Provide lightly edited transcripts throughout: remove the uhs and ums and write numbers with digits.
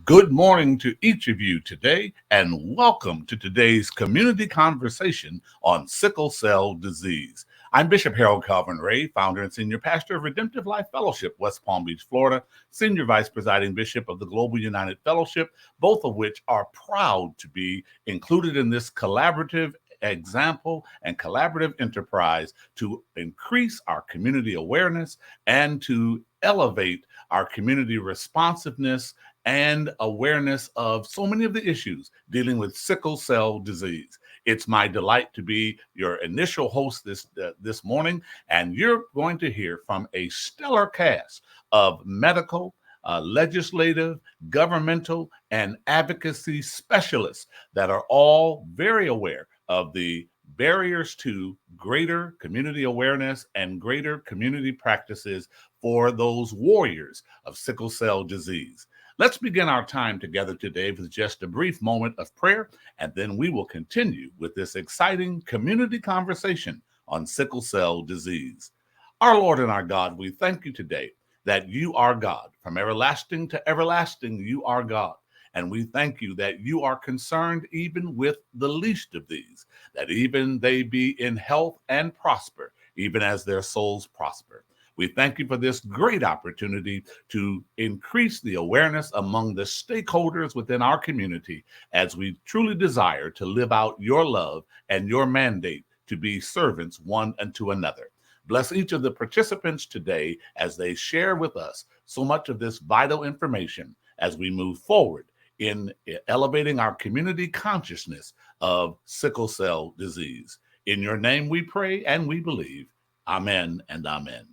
Good morning to each of you today, and welcome to today's community conversation on sickle cell disease. I'm Bishop Harold Calvin Ray, founder and senior pastor of Redemptive Life Fellowship, West Palm Beach, Florida, senior vice presiding bishop of the Global United Fellowship, both of which are proud to be included in this collaborative example and collaborative enterprise to increase our community awareness and to elevate our community responsiveness and awareness of so many of the issues dealing with sickle cell disease. It's my delight to be your initial host this morning, and you're going to hear from a stellar cast of medical, legislative, governmental, and advocacy specialists that are all very aware of the barriers to greater community awareness and greater community practices for those warriors of sickle cell disease. Let's begin our time together today with just a brief moment of prayer, and then we will continue with this exciting community conversation on sickle cell disease. Our Lord and our God, we thank you today that you are God. From everlasting to everlasting, you are God. And we thank you that you are concerned even with the least of these, that even they be in health and prosper, even as their souls prosper. We thank you for this great opportunity to increase the awareness among the stakeholders within our community as we truly desire to live out your love and your mandate to be servants one unto another. Bless each of the participants today as they share with us so much of this vital information as we move forward in elevating our community consciousness of sickle cell disease. In your name we pray and we believe. Amen and amen.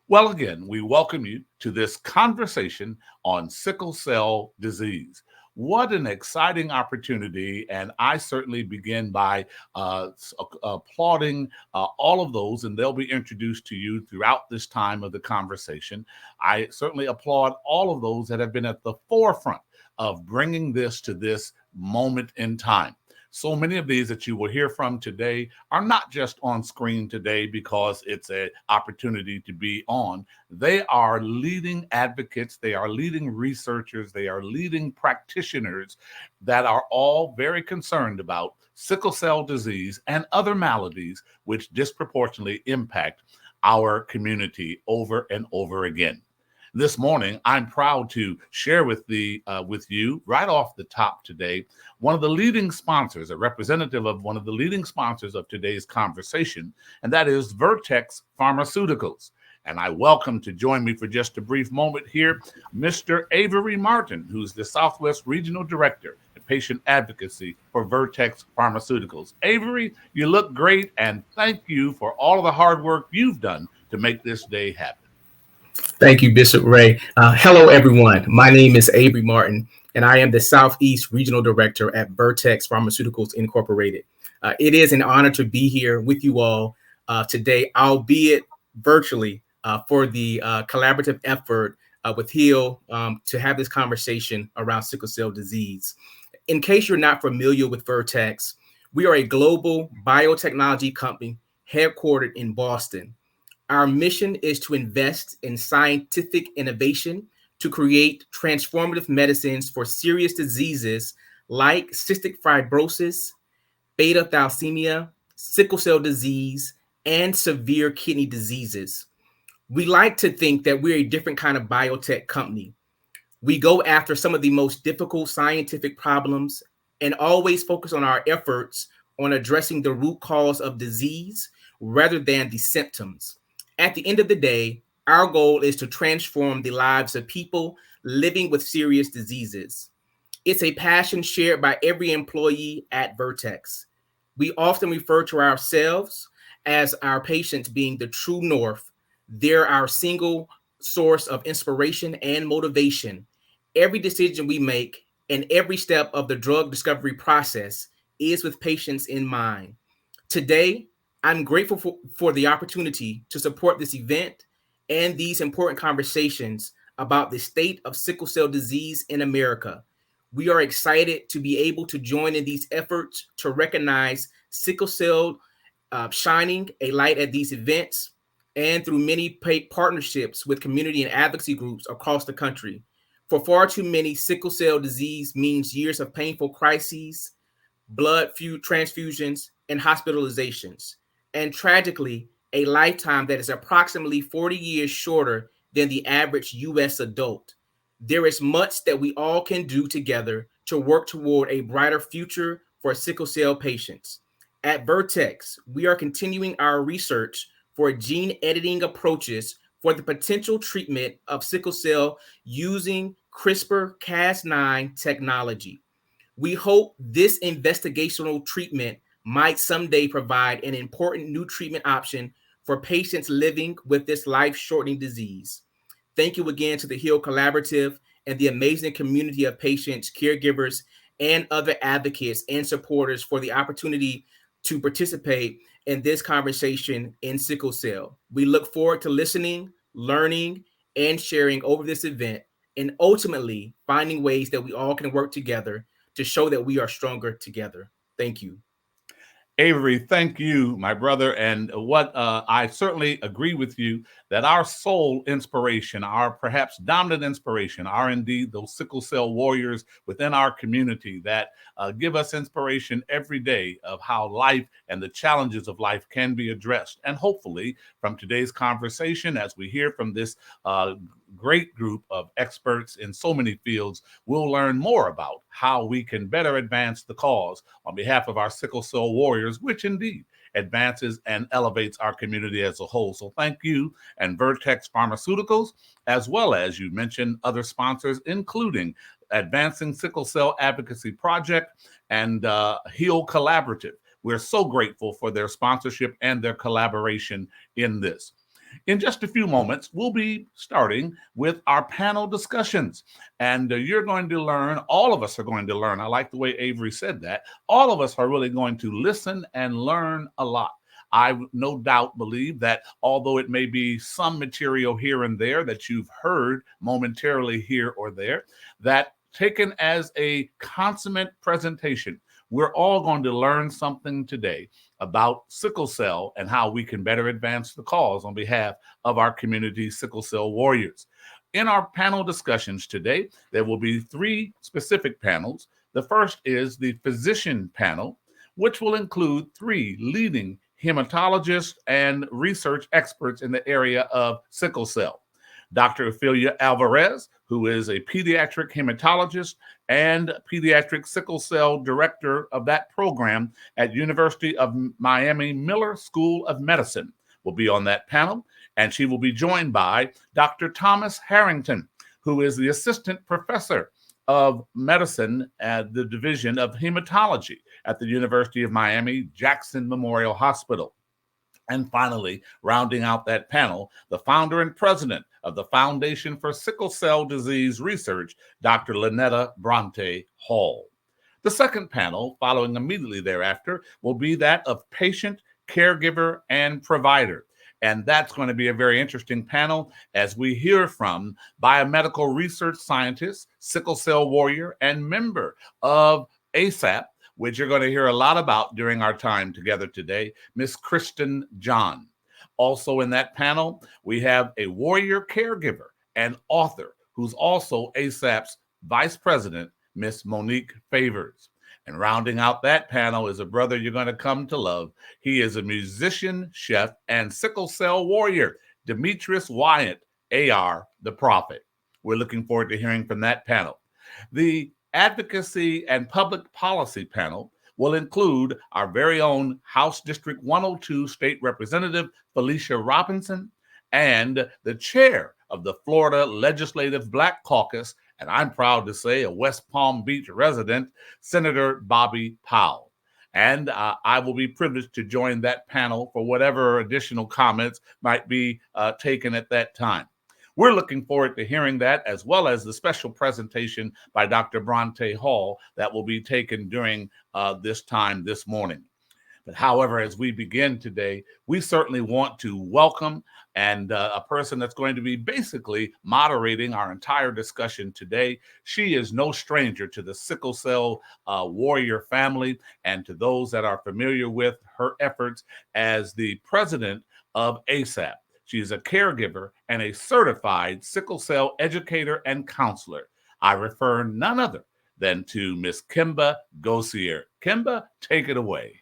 Well, again, we welcome you to this conversation on sickle cell disease. What an exciting opportunity, and I certainly begin by applauding all of those, and they'll be introduced to you throughout this time of the conversation. I certainly applaud all of those that have been at the forefront of bringing this to this moment in time. So many of these that you will hear from today are not just on screen today because it's an opportunity to be on. They are leading advocates, they are leading researchers, they are leading practitioners that are all very concerned about sickle cell disease and other maladies which disproportionately impact our community over and over again. This morning, I'm proud to share with you right off the top today, one of the leading sponsors, a representative of one of the leading sponsors of today's conversation, and that is Vertex Pharmaceuticals. And I welcome to join me for just a brief moment here, Mr. Avery Martin, who's the Southwest Regional Director and Patient Advocacy for Vertex Pharmaceuticals. Avery, you look great, and thank you for all of the hard work you've done to make this day happen. Thank you, Bishop Ray. Hello, everyone. My name is Avery Martin, and I am the Southeast Regional Director at Vertex Pharmaceuticals Incorporated. It is an honor to be here with you all today, albeit virtually, for the collaborative effort with HEAL to have this conversation around sickle cell disease. In case you're not familiar with Vertex, we are a global biotechnology company headquartered in Boston. Our mission is to invest in scientific innovation to create transformative medicines for serious diseases like cystic fibrosis, beta thalassemia, sickle cell disease, and severe kidney diseases. We like to think that we're a different kind of biotech company. We go after some of the most difficult scientific problems and always focus on our efforts on addressing the root cause of disease rather than the symptoms. At the end of the day, our goal is to transform the lives of people living with serious diseases. It's a passion shared by every employee at Vertex. We often refer to ourselves as our patients being the true north. They're our single source of inspiration and motivation. Every decision we make and every step of the drug discovery process is with patients in mind. Today, I'm grateful for the opportunity to support this event and these important conversations about the state of sickle cell disease in America. We are excited to be able to join in these efforts to recognize sickle cell shining a light at these events and through many partnerships with community and advocacy groups across the country. For far too many, sickle cell disease means years of painful crises, blood transfusions, and hospitalizations, and tragically, a lifetime that is approximately 40 years shorter than the average U.S. adult. There is much that we all can do together to work toward a brighter future for sickle cell patients. At Vertex, we are continuing our research for gene editing approaches for the potential treatment of sickle cell using CRISPR-Cas9 technology. We hope this investigational treatment might someday provide an important new treatment option for patients living with this life-shortening disease. Thank you again to the HEAL Collaborative and the amazing community of patients, caregivers, and other advocates and supporters for the opportunity to participate in this conversation in sickle cell. We look forward to listening, learning, and sharing over this event, and ultimately finding ways that we all can work together to show that we are stronger together. Thank you. Avery, thank you, my brother. And what I certainly agree with you that our sole inspiration, our perhaps dominant inspiration, are indeed those sickle cell warriors within our community that give us inspiration every day of how life and the challenges of life can be addressed. And hopefully, from today's conversation, as we hear from this great group of experts in so many fields, we'll learn more about how we can better advance the cause on behalf of our sickle cell warriors, which indeed advances and elevates our community as a whole. So thank you, and Vertex Pharmaceuticals, as well as you mentioned other sponsors, including Advancing Sickle Cell Advocacy Project and HEAL Collaborative. We're so grateful for their sponsorship and their collaboration in this. In just a few moments, we'll be starting with our panel discussions. And you're going to learn, all of us are going to learn. I like the way Avery said that. All of us are really going to listen and learn a lot. I no doubt believe that although it may be some material here and there that you've heard momentarily here or there, that taken as a consummate presentation, we're all going to learn something today about sickle cell and how we can better advance the cause on behalf of our community sickle cell warriors. In our panel discussions today, there will be 3 specific panels. The first is the physician panel, which will include 3 leading hematologists and research experts in the area of sickle cell. Dr. Ofelia Alvarez, who is a pediatric hematologist and pediatric sickle cell director of that program at University of Miami Miller School of Medicine, will be on that panel. And she will be joined by Dr. Thomas Harrington, who is the assistant professor of medicine at the Division of Hematology at the University of Miami Jackson Memorial Hospital. And finally, rounding out that panel, the founder and president of the Foundation for Sickle Cell Disease Research, Dr. Lanetta Bronte Hall. The second panel, following immediately thereafter, will be that of patient, caregiver, and provider. And that's going to be a very interesting panel as we hear from biomedical research scientist, sickle cell warrior, and member of A.S.A.P, which you're going to hear a lot about during our time together today, Miss Kristen John. Also in that panel, we have a warrior caregiver and author who's also A.S.A.P's vice president, Miss Monique Favors. And rounding out that panel is a brother you're going to come to love. He is a musician, chef, and sickle cell warrior, Demetrius Wyatt, A.R. the Prophet. We're looking forward to hearing from that panel. The Advocacy and Public Policy panel will include our very own House District 102 State Representative Felicia Robinson and the chair of the Florida Legislative Black Caucus, and I'm proud to say a West Palm Beach resident, Senator Bobby Powell. And I will be privileged to join that panel for whatever additional comments might be taken at that time. We're looking forward to hearing that, as well as the special presentation by Dr. Bronte Hall that will be taken during this time this morning. But however, as we begin today, we certainly want to welcome and a person that's going to be basically moderating our entire discussion today. She is no stranger to the sickle cell warrior family and to those that are familiar with her efforts as the president of A.S.A.P. She is a caregiver and a certified sickle cell educator and counselor. I refer none other than to Miss Kemba Gosier. Kemba, take it away.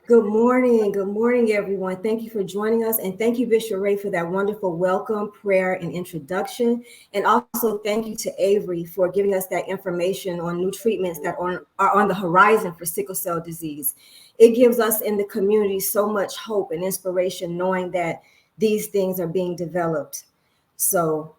Good morning. Good morning, everyone. Thank you for joining us. And thank you, Bishop Ray, for that wonderful welcome, prayer, and introduction. And also thank you to Avery for giving us that information on new treatments that are on the horizon for sickle cell disease. It gives us in the community so much hope and inspiration knowing that these things are being developed. So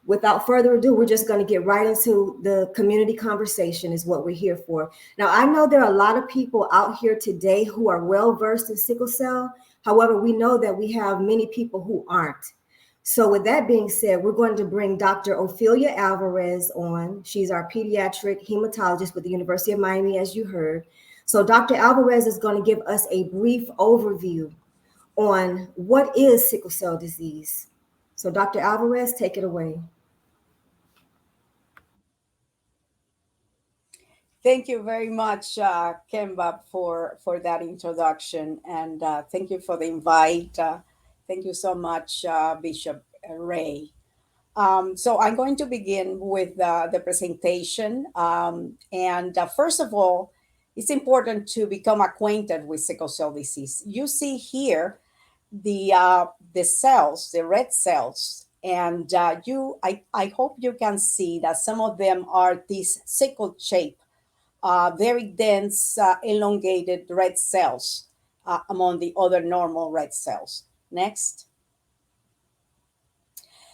without further ado, we're just going to get right into the community conversation is what we're here for. Now, I know there are a lot of people out here today who are well versed in sickle cell. However, we know that we have many people who aren't. So with that being said, we're going to bring Dr. Ofelia Alvarez on. She's our pediatric hematologist with the University of Miami, as you heard. So Dr. Alvarez is going to give us a brief overview on what is sickle cell disease. So Dr. Alvarez, take it away. Thank you very much, Kemba, for that introduction, and thank you for the invite. Thank you so much, Bishop Ray. So I'm going to begin with the presentation. First of all, it's important to become acquainted with sickle cell disease. You see here the cells, the red cells, and I hope you can see that some of them are this sickle shape, very dense, elongated red cells among the other normal red cells. Next.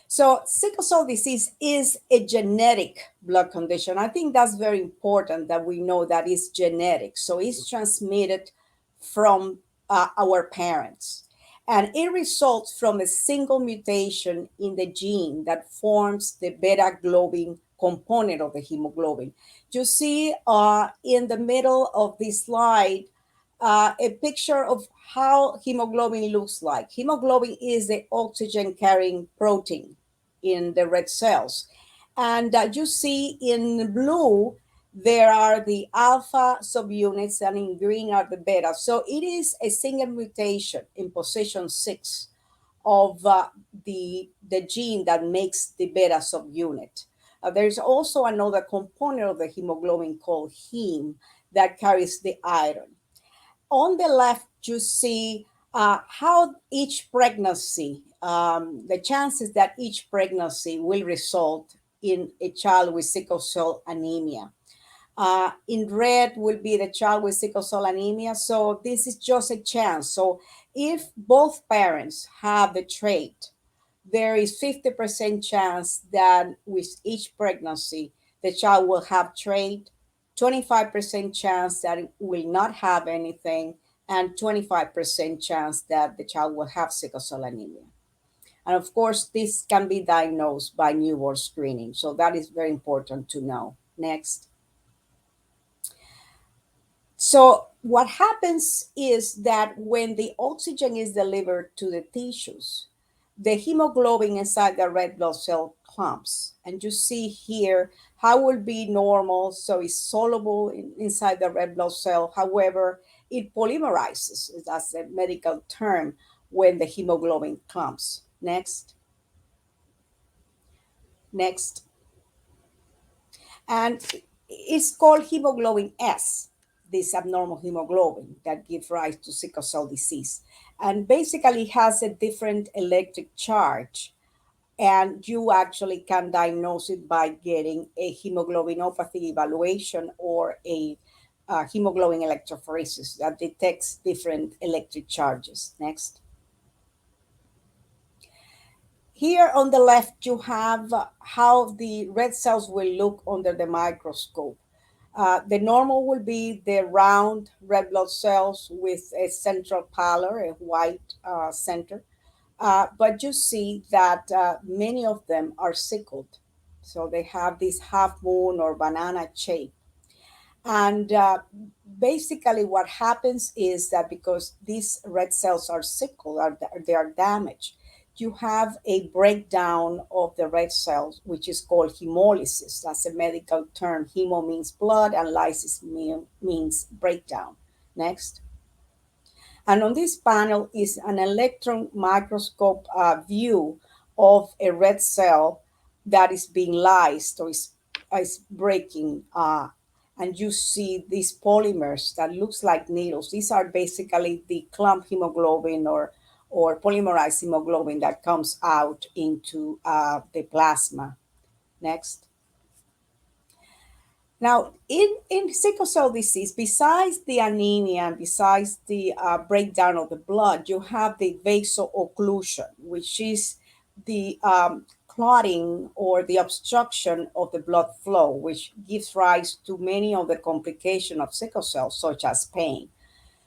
So sickle cell disease is a genetic blood condition. I think that's very important that we know that it's genetic. So it's transmitted from our parents. And it results from a single mutation in the gene that forms the beta globin component of the hemoglobin. You see in the middle of this slide a picture of how hemoglobin looks like. Hemoglobin is the oxygen carrying protein in the red cells. And you see in blue, there are the alpha subunits, and in green are the beta. So it is a single mutation in position 6 of the gene that makes the beta subunit. There's also another component of the hemoglobin called heme that carries the iron. On the left, you see how each pregnancy, the chances that each pregnancy will result in a child with sickle cell anemia. In red will be the child with sickle cell anemia. So this is just a chance. So if both parents have the trait, there is 50% chance that with each pregnancy, the child will have trait, 25% chance that it will not have anything, and 25% chance that the child will have sickle cell anemia. And of course, this can be diagnosed by newborn screening. So that is very important to know. Next. So what happens is that when the oxygen is delivered to the tissues, the hemoglobin inside the red blood cell clumps. And you see here how it will be normal. So it's soluble inside the red blood cell. However, it polymerizes, that's a medical term, when the hemoglobin clumps. Next. Next. And it's called hemoglobin S, this abnormal hemoglobin that gives rise to sickle cell disease. And basically has a different electric charge. And you actually can diagnose it by getting a hemoglobinopathy evaluation or a hemoglobin electrophoresis that detects different electric charges. Next. Here on the left, you have how the red cells will look under the microscope. The normal will be the round red blood cells with a central pallor, a white center. But you see that many of them are sickled. So they have this half moon or banana shape. And basically what happens is that because these red cells are sickled, they are damaged, you have a breakdown of the red cells, which is called hemolysis. That's a medical term. Hemo means blood and lysis means breakdown. Next. And on this panel is an electron microscope view of a red cell that is being lysed or is breaking. And you see these polymers that looks like needles. These are basically the clump hemoglobin or polymerized hemoglobin that comes out into the plasma. Next. Now, in sickle cell disease, besides the anemia and besides the breakdown of the blood, you have the vaso occlusion, which is the clotting or the obstruction of the blood flow, which gives rise to many of the complications of sickle cell, such as pain.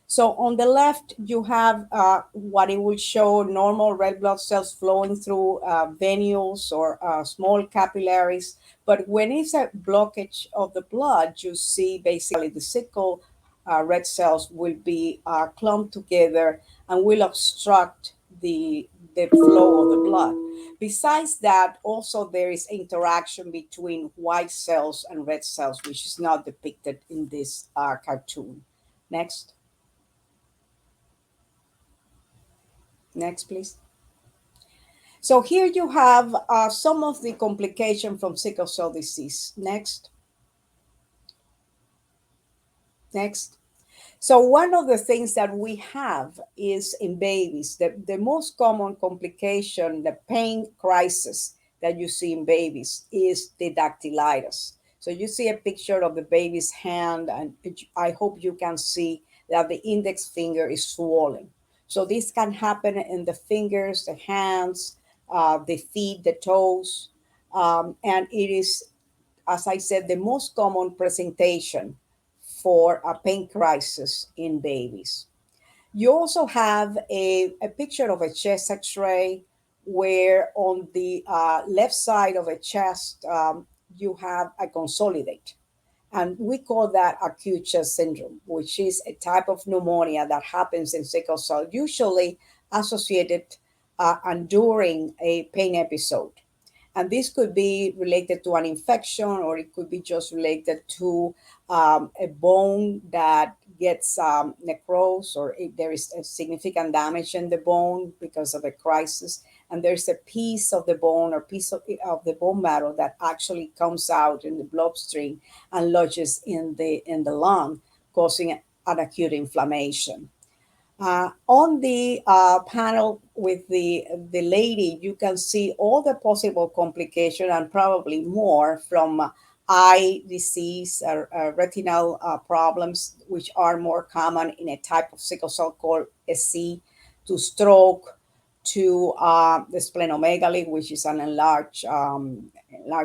So on the left, you have what it will show normal red blood cells flowing through venules or small capillaries. But when it's a blockage of the blood, you see basically the sickle red cells will be clumped together and will obstruct the flow of the blood. Besides that, also there is interaction between white cells and red cells, which is not depicted in this cartoon. Next. Next, please. So here you have some of the complications from sickle cell disease. Next. Next. So one of the things that we have is in babies, the most common complication, the pain crisis that you see in babies is the dactylitis. So you see a picture of the baby's hand, and I hope you can see that the index finger is swollen. So this can happen in the fingers, the hands, the feet, the toes, and it is, as I said, the most common presentation for a pain crisis in babies. You also have a picture of a chest x-ray where on the left side of a chest, you have a consolidate. And we call that acute syndrome, which is a type of pneumonia that happens in sickle cell, usually associated and during a pain episode. And this could be related to an infection, or it could be just related to a bone that gets necrosed, or if there is a significant damage in the bone because of a crisis. And there's a piece of the bone or piece of the bone marrow that actually comes out in the bloodstream and lodges in the lung, causing an acute inflammation. On the panel with the lady, you can see all the possible complications and probably more from eye disease, retinal problems, which are more common in a type of sickle cell called A.S.A.P, to stroke, to the splenomegaly, which is an enlarged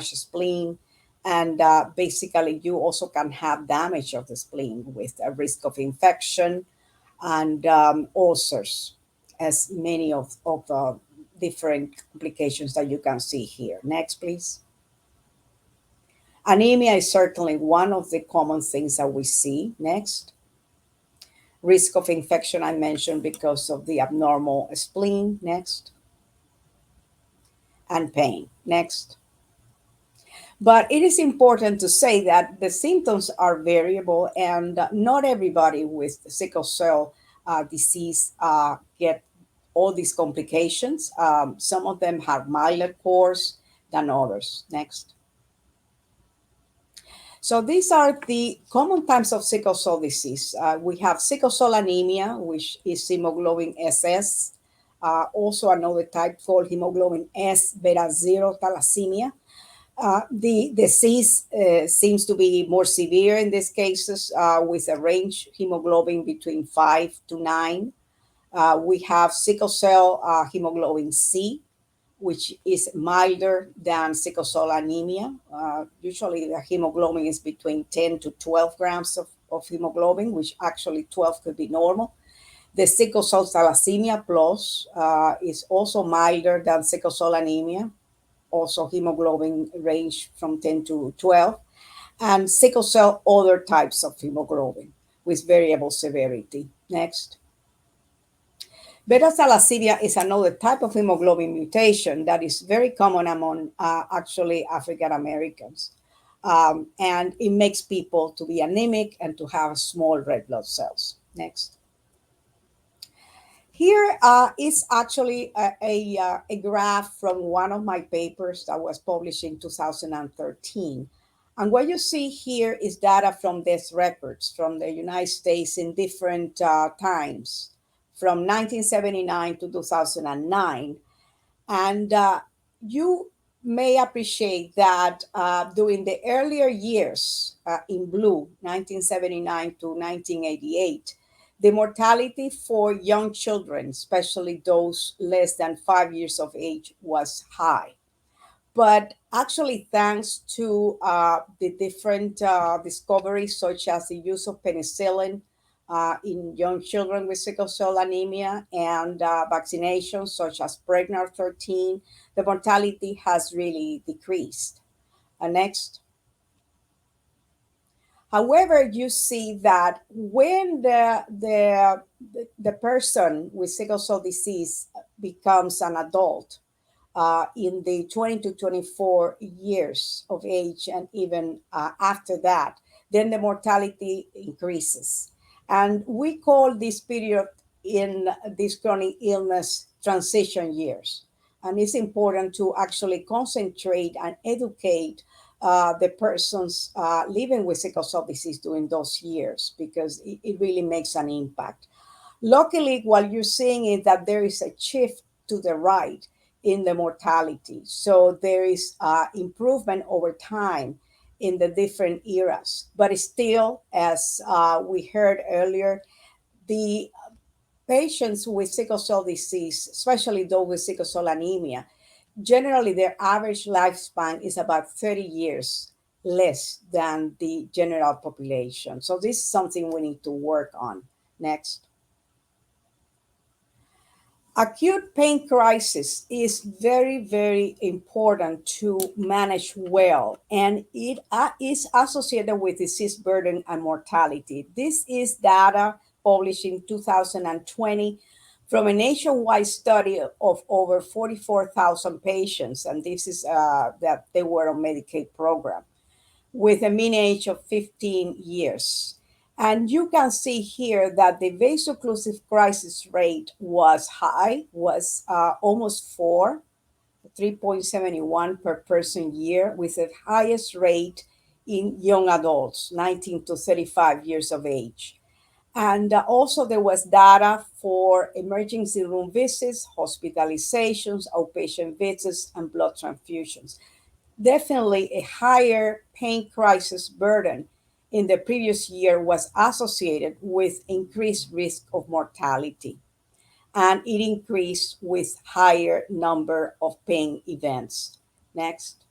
spleen. And basically, you also can have damage of the spleen with a risk of infection and ulcers, as many of the different complications that you can see here. Next, please. Anemia is certainly one of the common things that we see. Next. Risk of infection, I mentioned, because of the abnormal spleen. Next. And pain. Next. But it is important to say that the symptoms are variable, and not everybody with sickle cell disease get all these complications. Some of them have milder course than others. Next. So these are the common types of sickle cell disease. We have sickle cell anemia, which is hemoglobin SS. Also another type called hemoglobin S beta 0 thalassemia. The disease seems to be more severe in these cases with a range hemoglobin between 5 to 9. We have sickle cell hemoglobin C, which is milder than sickle cell anemia. Usually the hemoglobin is between 10 to 12 grams of hemoglobin, which actually 12 could be normal. The sickle cell thalassemia plus is also milder than sickle cell anemia. Also hemoglobin range from 10 to 12, and sickle cell other types of hemoglobin with variable severity. Next. Beta thalassemia is another type of hemoglobin mutation that is very common among actually African Americans. And it makes people to be anemic and to have small red blood cells. Next. Here is actually a graph from one of my papers that was published in 2013. And what you see here is data from these records from the United States in different times, from 1979 to 2009. And you may appreciate that during the earlier years in blue, 1979 to 1988, the mortality for young children, especially those less than 5 years of age, was high. But actually, thanks to the different discoveries, such as the use of penicillin in young children with sickle cell anemia and vaccinations, such as Prevnar 13, the mortality has really decreased. Next. However, you see that when the person with sickle cell disease becomes an adult, in the 20 to 24 years of age, and even after that, then the mortality increases. And we call this period in this chronic illness transition years. And it's important to actually concentrate and educate the persons living with sickle cell disease during those years, because it really makes an impact. Luckily, what you're seeing is that there is a shift to the right in the mortality. So there is improvement over time in the different eras. But still, as we heard earlier, the patients with sickle cell disease, especially those with sickle cell anemia, generally their average lifespan is about 30 years less than the general population. So this is something we need to work on. Next. Acute pain crisis is very, very important to manage well, and it is associated with disease burden and mortality. This is data published in 2020 from a nationwide study of over 44,000 patients, and this is that they were on Medicaid program with a mean age of 15 years. And you can see here that the vaso-occlusive crisis rate was high, was almost 3.71 per person year, with the highest rate in young adults, 19 to 35 years of age. And also there was data for emergency room visits, hospitalizations, outpatient visits, and blood transfusions. Definitely a higher pain crisis burden in the previous year was associated with increased risk of mortality, and it increased with higher number of pain events. Next.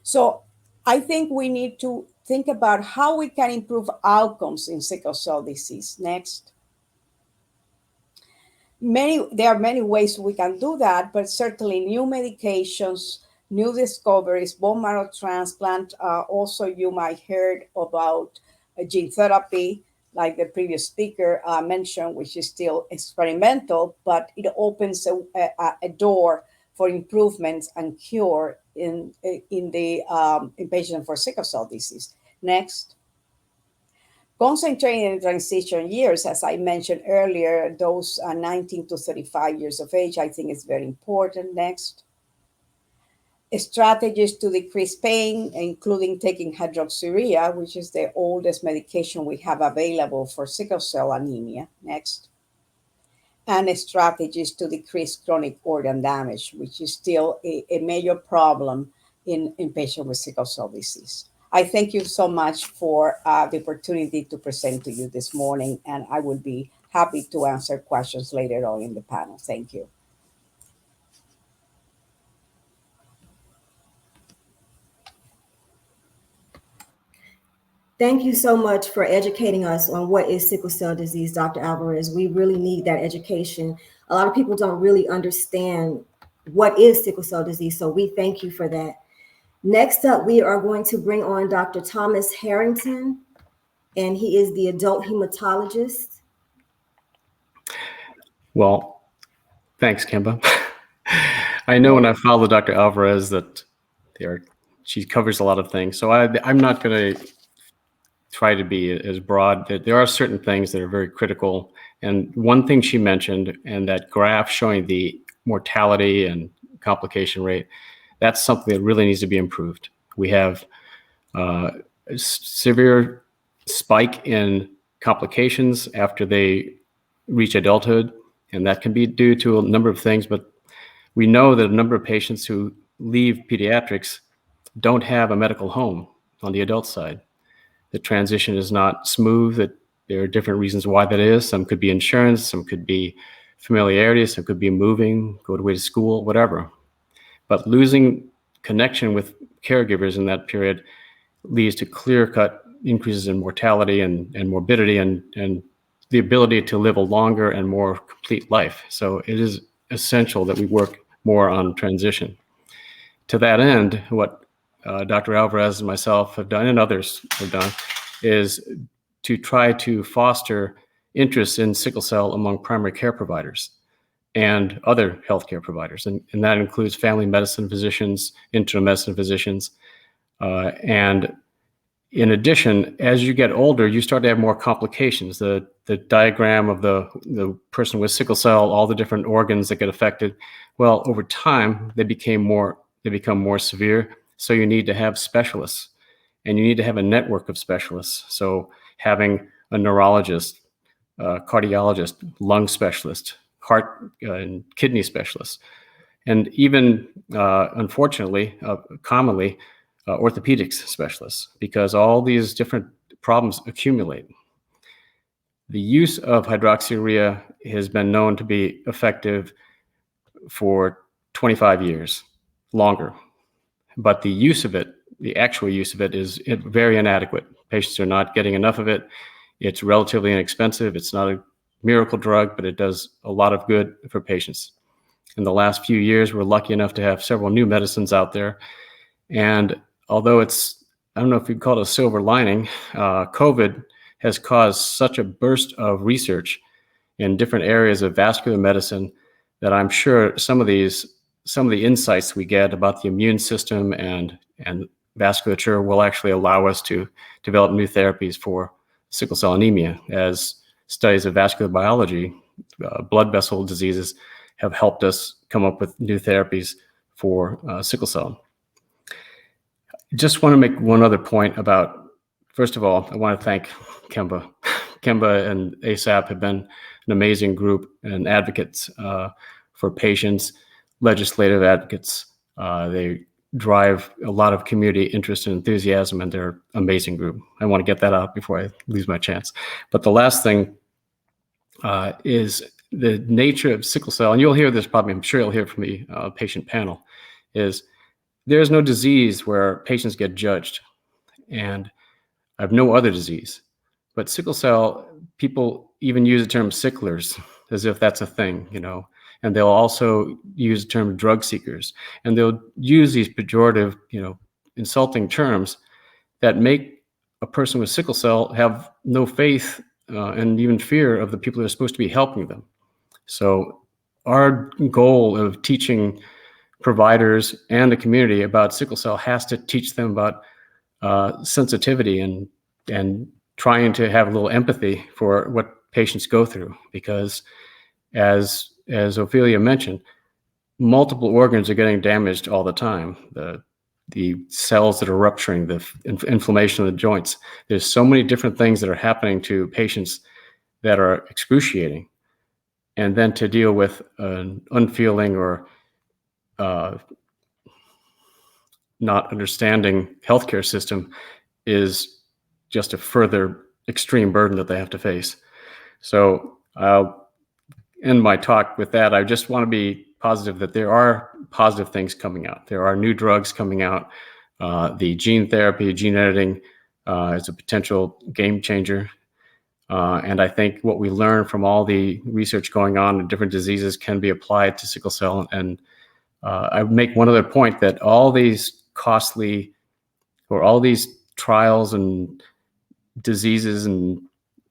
So I think we need to think about how we can improve outcomes in sickle cell disease. Next. There are many ways we can do that, but certainly new medications, new discoveries, bone marrow transplant. Also, you might heard about gene therapy, like the previous speaker mentioned, which is still experimental, but it opens a door for improvements and cure in patients for sickle cell disease. Next. Concentrating in transition years, as I mentioned earlier, those 19 to 35 years of age, I think is very important. Next. Strategies to decrease pain, including taking hydroxyurea, which is the oldest medication we have available for sickle cell anemia. Next. And strategies to decrease chronic organ damage, which is still a major problem in patients with sickle cell disease. I thank you so much for the opportunity to present to you this morning, and I will be happy to answer questions later on in the panel. Thank you. Thank you so much for educating us on what is sickle cell disease, Dr. Alvarez. We really need that education. A lot of people don't really understand what is sickle cell disease, so we thank you for that. Next up, we are going to bring on Dr. Thomas Harrington, and he is the adult hematologist. Well, thanks, Kemba. I know when I follow Dr. Alvarez that she covers a lot of things. So I'm not going to try to be as broad. That there are certain things that are very critical. And one thing she mentioned, and that graph showing the mortality and complication rate, that's something that really needs to be improved. We have a severe spike in complications after they reach adulthood, and that can be due to a number of things, but we know that a number of patients who leave pediatrics don't have a medical home on the adult side. The transition is not smooth, that there are different reasons why that is. Some could be insurance, some could be familiarity, some could be moving, go away to school, whatever. But losing connection with caregivers in that period leads to clear-cut increases in mortality and morbidity and the ability to live a longer and more complete life. So it is essential that we work more on transition. To that end, what Dr. Alvarez and myself have done, and others have done, is to try to foster interest in sickle cell among primary care providers and other healthcare providers. And that includes family medicine physicians, internal medicine physicians. And in addition, as you get older, you start to have more complications. The diagram of the person with sickle cell, all the different organs that get affected, well, over time, they become more severe. So you need to have specialists, and you need to have a network of specialists. So having a neurologist, cardiologist, lung specialist, heart and kidney specialist, and even, unfortunately, commonly, orthopedics specialists, because all these different problems accumulate. The use of hydroxyurea has been known to be effective for 25 years, longer. But the use of it, the actual use of it, is very inadequate. Patients are not getting enough of it. It's relatively inexpensive. It's not a miracle drug, but it does a lot of good for patients. In the last few years, we're lucky enough to have several new medicines out there. And although I don't know if you'd call it a silver lining, COVID has caused such a burst of research in different areas of vascular medicine that I'm sure some of the insights we get about the immune system and vasculature will actually allow us to develop new therapies for sickle cell anemia, as studies of vascular biology, blood vessel diseases, have helped us come up with new therapies for sickle cell. Just want to make one other point about, first of all, I want to thank Kemba. Kemba and A.S.A.P have been an amazing group and advocates for patients, legislative advocates. They drive a lot of community interest and enthusiasm, and they're an amazing group. I want to get that out before I lose my chance. But the last thing is the nature of sickle cell, and you'll hear this probably, I'm sure you'll hear from the patient panel, is there's no disease where patients get judged, and I have no other disease. But sickle cell, people even use the term sicklers as if that's a thing, and they'll also use the term drug seekers, and they'll use these pejorative, insulting terms that make a person with sickle cell have no faith and even fear of the people that are supposed to be helping them. So our goal of teaching providers and the community about sickle cell has to teach them about sensitivity and trying to have a little empathy for what patients go through, because as Ofelia mentioned, multiple organs are getting damaged all the time. The cells that are rupturing, the inflammation of the joints. There's so many different things that are happening to patients that are excruciating. And then to deal with an unfeeling or not understanding healthcare system is just a further extreme burden that they have to face. So I'll end my talk with that. I just want to be positive that there are positive things coming out. There are new drugs coming out. The gene therapy, gene editing is a potential game changer. And I think what we learn from all the research going on in different diseases can be applied to sickle cell. And I make one other point, that all these costly, or all these trials and diseases and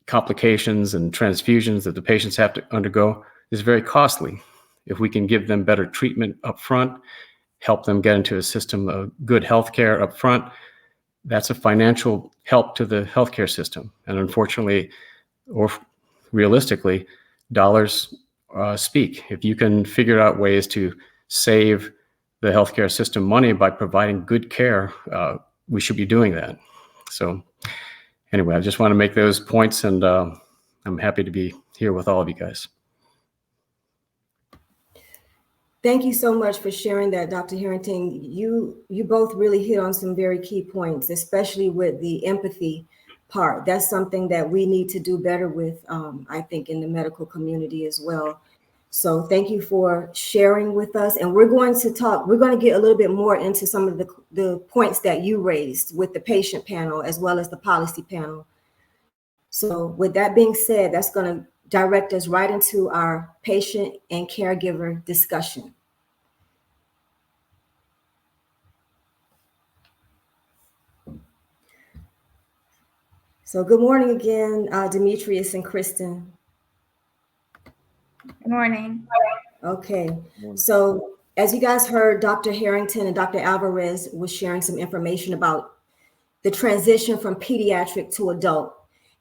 complications and transfusions that the patients have to undergo is very costly. If we can give them better treatment up front, help them get into a system of good health care up front, that's a financial help to the healthcare system. And unfortunately, or realistically, dollars speak. If you can figure out ways to save the healthcare system money by providing good care, we should be doing that. So anyway, I just want to make those points, and I'm happy to be here with all of you guys. Thank you so much for sharing that, Dr. Harrington. You both really hit on some very key points, especially with the empathy part. That's something that we need to do better with, I think, in the medical community as well. So thank you for sharing with us. And we're going to get a little bit more into some of the points that you raised with the patient panel as well as the policy panel. So with that being said, that's going to direct us right into our patient and caregiver discussion. So good morning again, Demetrius and Kristen. Good morning. Okay, so as you guys heard, Dr. Harrington and Dr. Alvarez was sharing some information about the transition from pediatric to adult.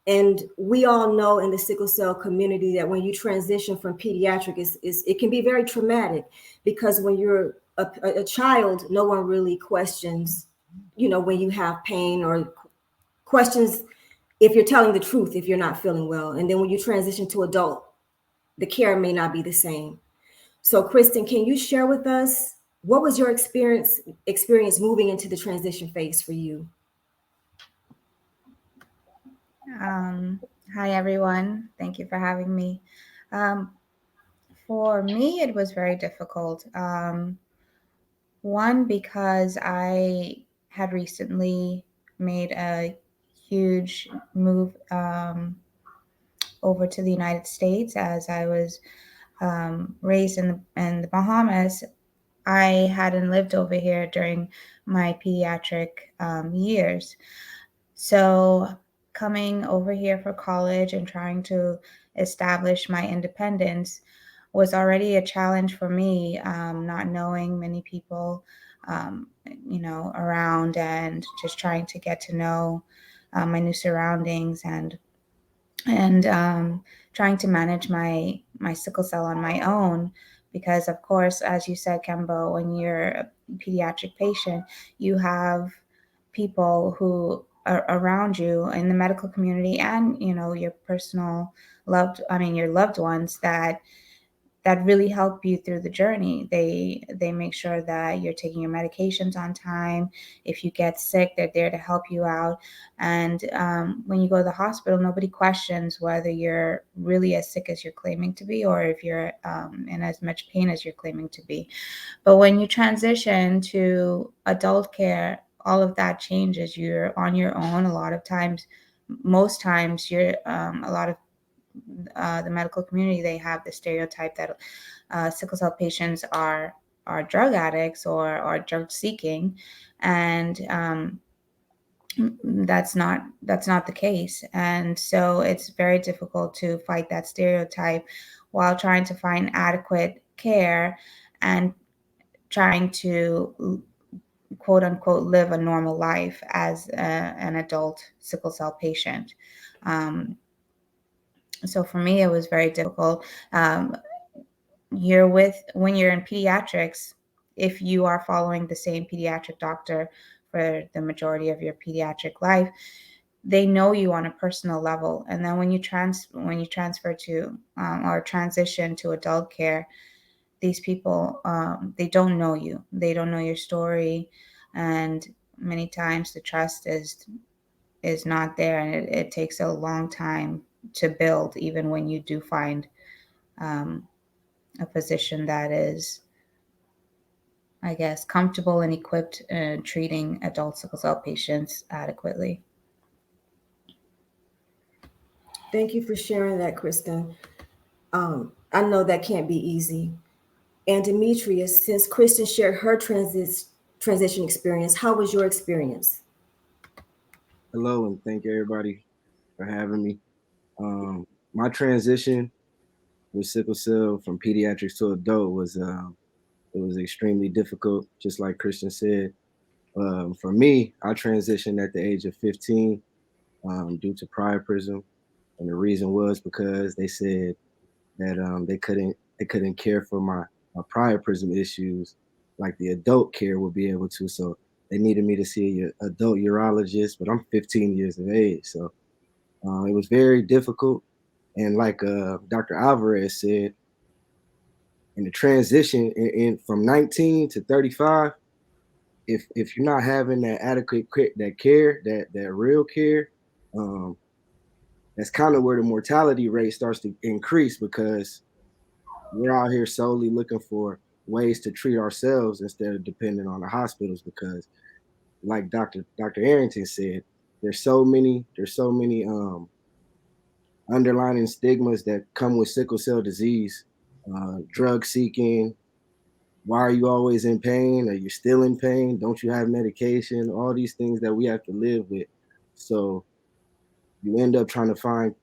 And we all know in the sickle cell community that when you transition from pediatric, it can be very traumatic, because when you're a child, no one really questions, when you have pain, or questions if you're telling the truth, if you're not feeling well. And then when you transition to adult, the care may not be the same. So Kristen, can you share with us, what was your experience moving into the transition phase for you? Hi, everyone. Thank you for having me. For me, it was very difficult. One, because I had recently made a huge move over to the United States. As I was raised in the Bahamas, I hadn't lived over here during my pediatric years. So coming over here for college and trying to establish my independence was already a challenge for me, not knowing many people, around, and just trying to get to know my new surroundings, and trying to manage my sickle cell on my own. Because of course, as you said, Kemba, when you're a pediatric patient, you have people who are around you in the medical community, and your your loved ones that really help you through the journey. They make sure that you're taking your medications on time. If you get sick, they're there to help you out. And when you go to the hospital, nobody questions whether you're really as sick as you're claiming to be, or if you're in as much pain as you're claiming to be. But when you transition to adult care, all of that changes. You're on your own. Most times, you're a lot of the medical community, they have the stereotype that sickle cell patients are drug addicts or are drug seeking, and that's not the case. And so it's very difficult to fight that stereotype while trying to find adequate care and trying to quote unquote live a normal life as an adult sickle cell patient. So for me, it was very difficult. When you're in pediatrics, if you are following the same pediatric doctor for the majority of your pediatric life, they know you on a personal level. And then when you transfer to or transition to adult care, these people, they don't know you. They don't know your story. And many times the trust is not there, and it takes a long time to build, even when you do find a physician that is, I guess, comfortable and equipped in treating adult sickle cell patients adequately. Thank you for sharing that, Kristen. I know that can't be easy. And Demetrius, since Kristen shared her transition experience, how was your experience? Hello, and thank everybody for having me. My transition with sickle cell from pediatrics to adult was it was extremely difficult, just like Kristen said. For me, I transitioned at the age of 15 due to priapism, and the reason was because they said that they couldn't care for my priapism issues like the adult care would be able to. So they needed me to see an adult urologist, but I'm 15 years of age, so it was very difficult. And like Dr. Alvarez said, in the transition in from 19 to 35, if you're not having that adequate that care, that real care, um, that's kind of where the mortality rate starts to increase, because we're out here solely looking for ways to treat ourselves instead of depending on the hospitals. Because like Dr. Harrington said, there's so many underlying stigmas that come with sickle cell disease, drug seeking. Why are you always in pain? Are you still in pain? Don't you have medication? All these things that we have to live with. So you end up trying to find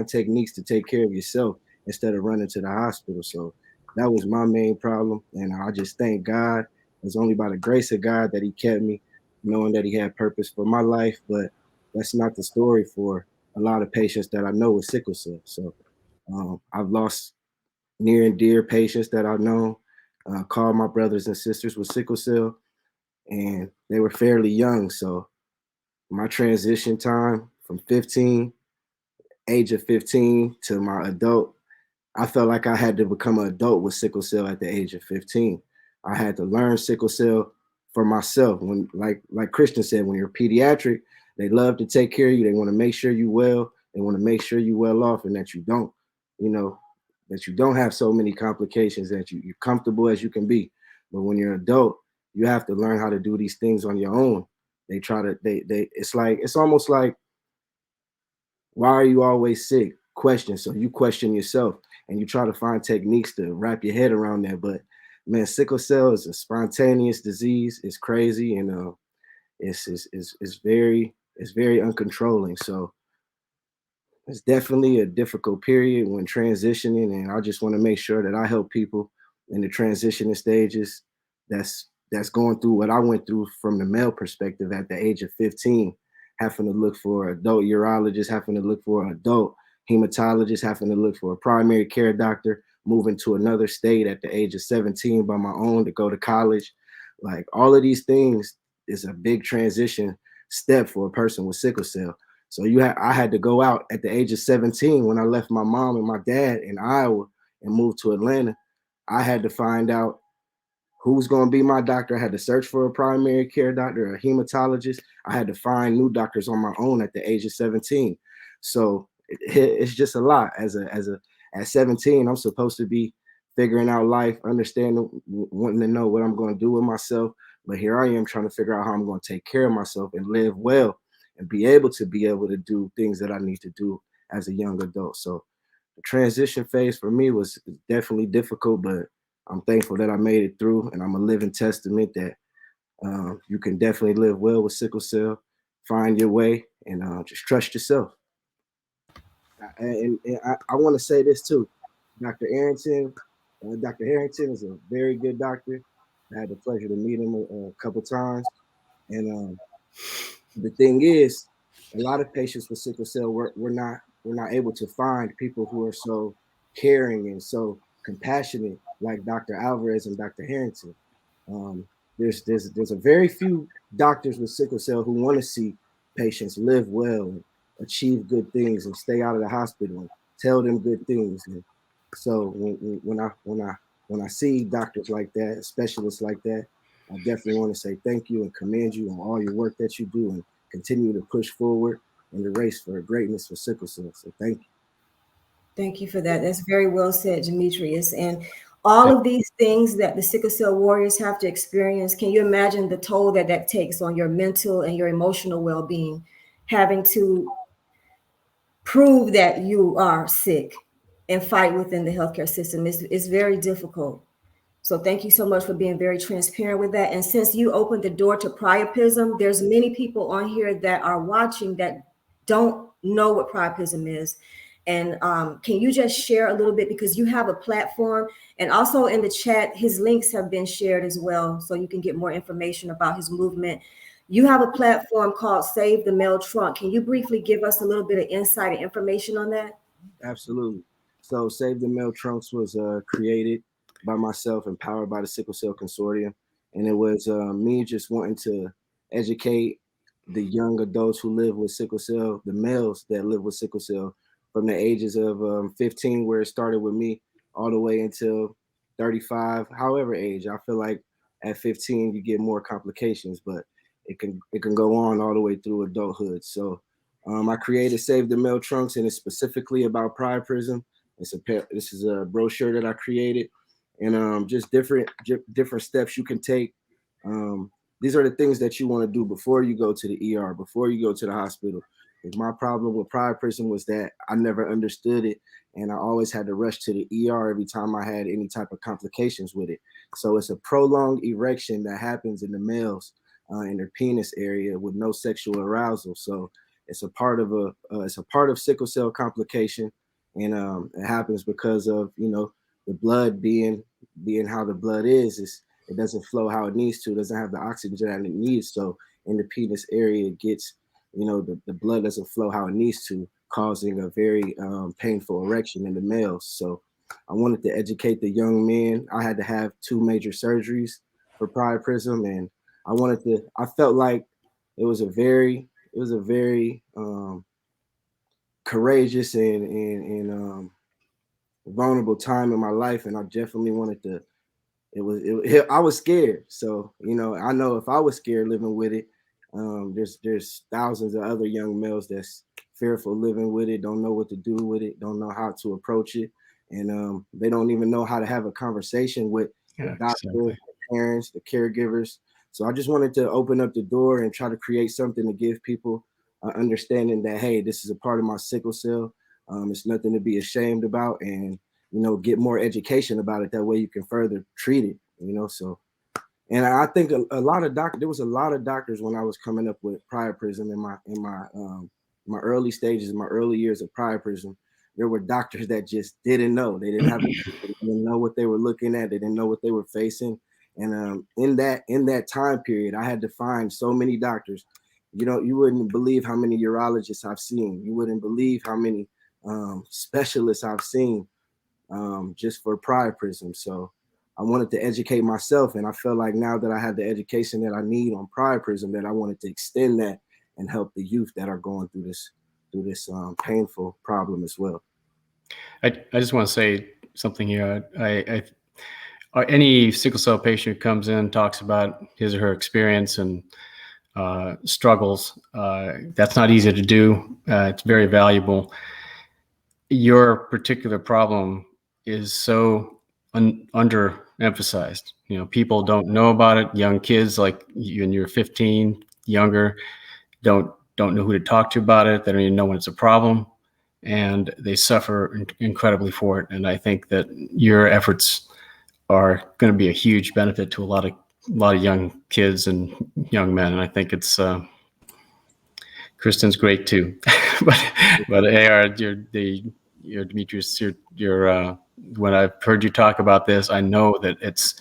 techniques to take care of yourself instead of running to the hospital. So that was my main problem, and I just thank God. It's only by the grace of God that He kept me, knowing that He had purpose for my life. But that's not the story for a lot of patients that I know with sickle cell. So I've lost near and dear patients that I know, called my brothers and sisters with sickle cell, and they were fairly young. So my transition time from age of 15 to my adult, I felt like I had to become an adult with sickle cell at the age of 15. I had to learn sickle cell for myself. When, like Christian said, when you're pediatric, they love to take care of you. They want to make sure you well. They want to make sure you well off, and that you don't, you know, that you don't have so many complications, that you're comfortable as you can be. But when you're an adult, you have to learn how to do these things on your own. They try to it's almost like, why are you always sick? Question. So you question yourself and you try to find techniques to wrap your head around that. But man, sickle cell is a spontaneous disease. It's crazy, and it's very uncontrolling. So it's definitely a difficult period when transitioning, and I just want to make sure that I help people in the transitioning stages that's going through what I went through from the male perspective at the age of 15, having to look for adult urologist, having to look for adult hematologist, having to look for a primary care doctor, moving to another state at the age of 17 by my own to go to college. Like, all of these things is a big transition step for a person with sickle cell. So I had to go out at the age of 17 when I left my mom and my dad in Iowa and moved to Atlanta. I had to find out who's going to be my doctor. I had to search for a primary care doctor, a hematologist. I had to find new doctors on my own at the age of 17. So it's just a lot. At 17, I'm supposed to be figuring out life, understanding, wanting to know what I'm going to do with myself. But here I am trying to figure out how I'm going to take care of myself and live well and be able to do things that I need to do as a young adult. So the transition phase for me was definitely difficult, but I'm thankful that I made it through, and I'm a living testament that you can definitely live well with sickle cell, find your way, and just trust yourself. And I want to say this too, Dr. Harrington. Dr. Harrington is a very good doctor. I had the pleasure to meet him a couple times, and the thing is, a lot of patients with sickle cell, we're not able to find people who are so caring and so compassionate like Dr. Alvarez and Dr. Harrington. Um, there's a very few doctors with sickle cell who want to see patients live well and achieve good things and stay out of the hospital and tell them good things. And so when I see doctors like that, specialists like that, I definitely want to say thank you and commend you on all your work that you do, and continue to push forward in the race for greatness for sickle cell. So thank you. Thank you for that. That's very well said, Demetrius. And all of these things that the sickle cell warriors have to experience, can you imagine the toll that that takes on your mental and your emotional well-being, having to prove that you are sick and fight within the healthcare system? It's very difficult. So thank you so much for being very transparent with that. And since you opened the door to priapism, there's many people on here that are watching that don't know what priapism is. And can you just share a little bit, because you have a platform, and also in the chat, his links have been shared as well, so you can get more information about his movement. You have a platform called Save the Mail Trunk. Can you briefly give us a little bit of insight and information on that? Absolutely. So Save the Mail Trunks was created by myself and powered by the Sickle Cell Consortium. And it was me just wanting to educate the young adults who live with sickle cell, the males that live with sickle cell, from the ages of 15, where it started with me, all the way until 35, however age. I feel like at 15 you get more complications, but it can go on all the way through adulthood. So I created Save the Mail Trunks, and it's specifically about priapism. This is a brochure that I created, and just different steps you can take. These are the things that you want to do before you go to the ER, before you go to the hospital. Because my problem with priapism was that I never understood it, and I always had to rush to the ER every time I had any type of complications with it. So it's a prolonged erection that happens in the males in their penis area with no sexual arousal. So it's a part of sickle cell complication, and it happens because of the blood being how the blood is. It doesn't flow how it needs to. It doesn't have the oxygen that it needs. So in the penis area, it gets the blood doesn't flow how it needs to, causing a very painful erection in the males. So I wanted to educate the young men. I had to have 2 major surgeries for priapism, and I felt like it was a very courageous and vulnerable time in my life, and I definitely wanted to. I was scared, so I know if I was scared living with it, there's thousands of other young males that's fearful living with it, don't know what to do with it, don't know how to approach it, and they don't even know how to have a conversation with the doctors, the parents, the caregivers. So I just wanted to open up the door and try to create something to give people understanding that, hey, this is a part of my sickle cell. It's nothing to be ashamed about, and get more education about it. That way you can further treat it. So, and I think a lot of there was a lot of doctors when I was coming up with priapism in my early stages, my early years of priapism. There were doctors that just didn't know. They didn't know what they were looking at. They didn't know what they were facing. And in that time period, I had to find so many doctors. You wouldn't believe how many urologists I've seen. You wouldn't believe how many specialists I've seen just for priapism. So I wanted to educate myself, and I feel like now that I have the education that I need on priapism, that I wanted to extend that and help the youth that are going through this painful problem as well. I just want to say something here. Any sickle cell patient who comes in, talks about his or her experience and struggles. That's not easy to do. It's very valuable. Your particular problem is so underemphasized. People don't know about it. Young kids like you, and you're 15, younger, don't know who to talk to about it. They don't even know when it's a problem, and they suffer incredibly for it. And I think that your efforts are going to be a huge benefit to a lot of young kids and young men. And I think it's Kristen's great too, but AR, you're Demetrius. You're when I've heard you talk about this, I know that it's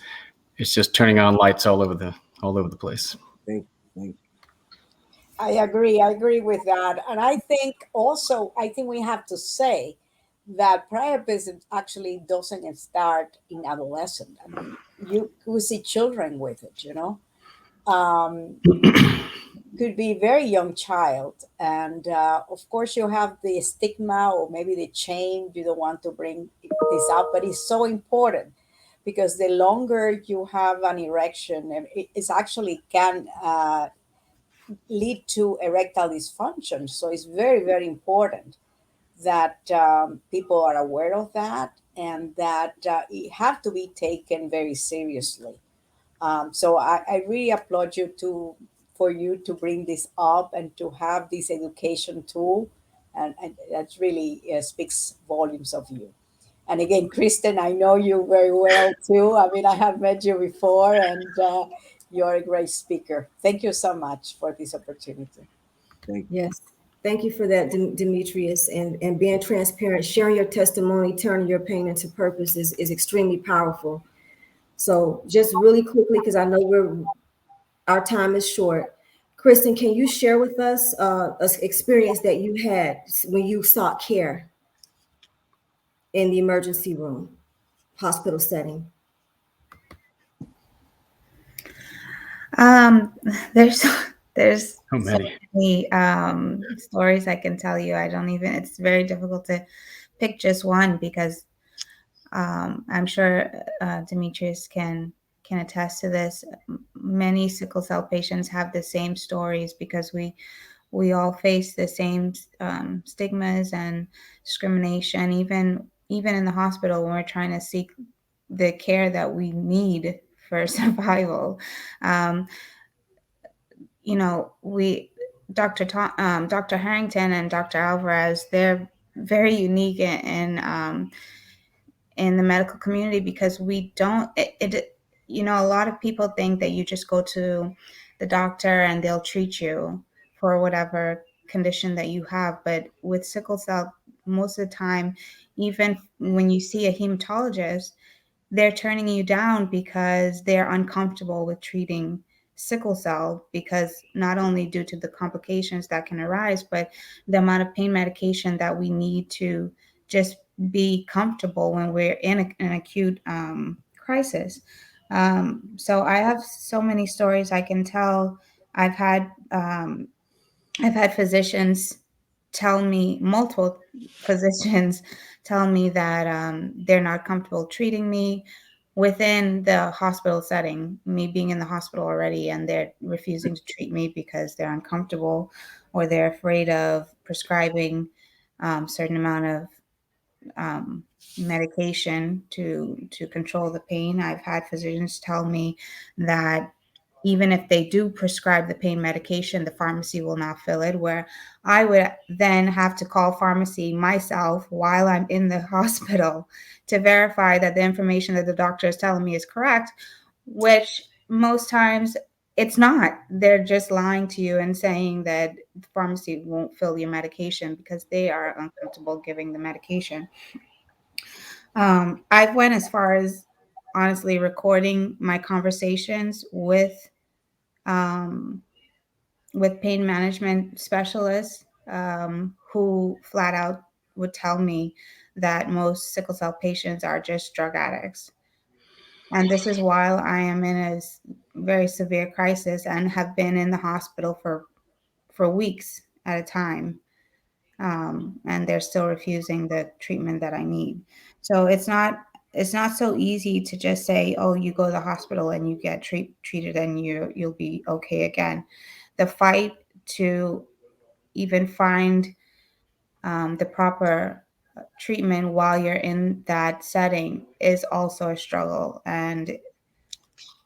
just turning on lights all over the place. Thank you. I agree with that. And I think we have to say that priapism actually doesn't start in adolescent. I mean, you see children with it, could be a very young child. And of course you have the stigma or maybe the shame. You don't want to bring this up, but it's so important because the longer you have an erection, it actually can lead to erectile dysfunction. So it's very, very important that people are aware of that, and that it have to be taken very seriously. So I really applaud you for you to bring this up and to have this education tool, and that really speaks volumes of you. And again, Kristen, I know you very well too. I mean, I have met you before, and you're a great speaker. Thank you so much for this opportunity. Thank you. Yes. Thank you for that, Demetrius, and being transparent, sharing your testimony, turning your pain into purpose is extremely powerful. So just really quickly, because I know our time is short. Kristen, can you share with us an experience that you had when you sought care in the emergency room, hospital setting? Um, there's there's So so many. many stories I can tell you. I don't even. It's very difficult to pick just one because I'm sure Demetrius can attest to this. Many sickle cell patients have the same stories because we all face the same stigmas and discrimination, even in the hospital when we're trying to seek the care that we need for survival. Um, we Dr. Harrington and Dr. Alvarez, they're very unique in the medical community because we don't a lot of people think that you just go to the doctor and they'll treat you for whatever condition that you have, but with sickle cell, most of the time, even when you see a hematologist, they're turning you down because they're uncomfortable with treating sickle cell, because not only due to the complications that can arise, but the amount of pain medication that we need to just be comfortable when we're in an acute crisis. So I have so many stories I can tell. I've had um, I've had physicians tell me, multiple physicians tell me that they're not comfortable treating me within the hospital setting, me being in the hospital already, and they're refusing to treat me because they're uncomfortable or they're afraid of prescribing certain amount of um, medication to control the pain. I've had physicians tell me that even if they do prescribe the pain medication, the pharmacy will not fill it, where I would then have to call pharmacy myself while I'm in the hospital to verify that the information that the doctor is telling me is correct, which most times it's not. They're just lying to you and saying that the pharmacy won't fill your medication because they are uncomfortable giving the medication. I've went as far as honestly recording my conversations um, with pain management specialists who flat out would tell me that most sickle cell patients are just drug addicts. And this is while I am in a very severe crisis and have been in the hospital for weeks at a time. And they're still refusing the treatment that I need. So it's not so easy to just say, oh, you go to the hospital and you get treated and you'll be okay again. The fight to even find the proper treatment while you're in that setting is also a struggle, and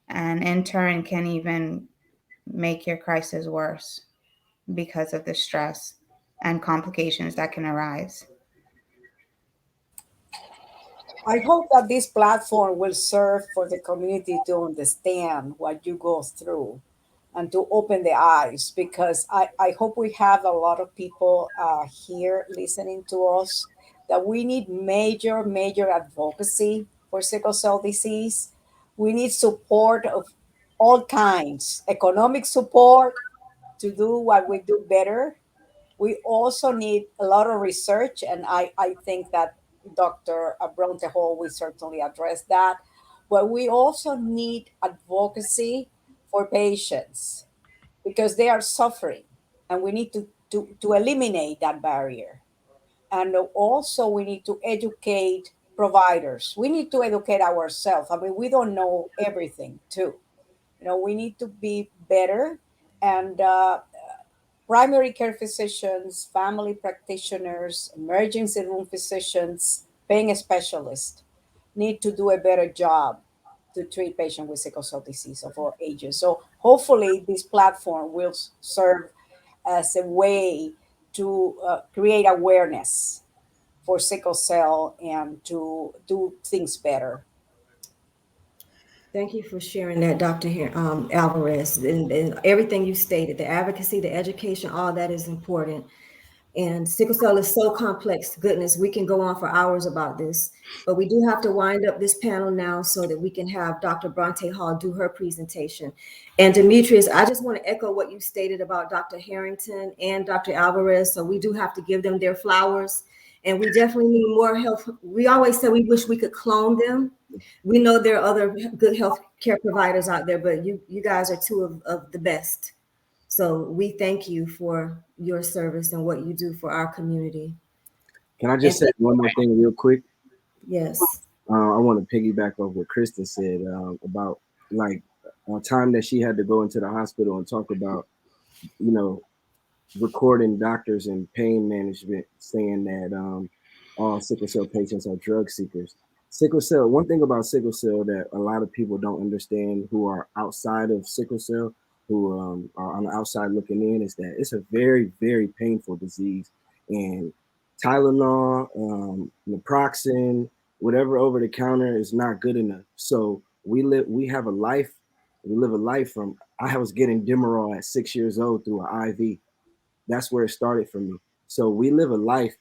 in turn can even make your crisis worse because of the stress and complications that can arise. I hope that this platform will serve for the community to understand what you go through and to open the eyes, because I hope we have a lot of people here listening to us, that we need major, major advocacy for sickle cell disease. We need support of all kinds, economic support to do what we do better. We also need a lot of research, and I think that Dr. Bronte Hall will certainly address that. But we also need advocacy for patients because they are suffering, and we need to eliminate that barrier. And also, we need to educate providers. We need to educate ourselves. I mean, we don't know everything, too. We need to be better. And primary care physicians, family practitioners, emergency room physicians, pain specialists need to do a better job to treat patients with sickle cell disease of all ages. So hopefully this platform will serve as a way to create awareness for sickle cell and to do things better. Thank you for sharing that, Dr. Alvarez, and everything you stated. The advocacy, the education, all that is important. And sickle cell is so complex. Goodness, we can go on for hours about this. But we do have to wind up this panel now so that we can have Dr. Bronte Hall do her presentation. And Demetrius, I just want to echo what you stated about Dr. Harrington and Dr. Alvarez. So we do have to give them their flowers. And we definitely need more help. We always say we wish we could clone them. We know there are other good health care providers out there, but you guys are two of the best. So we thank you for your service and what you do for our community. Can I just say one more thing real quick? Yes. I want to piggyback off what Kristen said about like a time that she had to go into the hospital and talk about, you know, recording doctors and pain management saying that all sickle cell patients are drug seekers. Sickle cell, one thing about sickle cell that a lot of people don't understand who are outside of sickle cell, who are on the outside looking in, is that it's a very, very painful disease. And Tylenol, naproxen, whatever over the counter is not good enough. So we live a life from, I was getting Demerol at 6 years old through an IV. That's where it started for me. So we live a life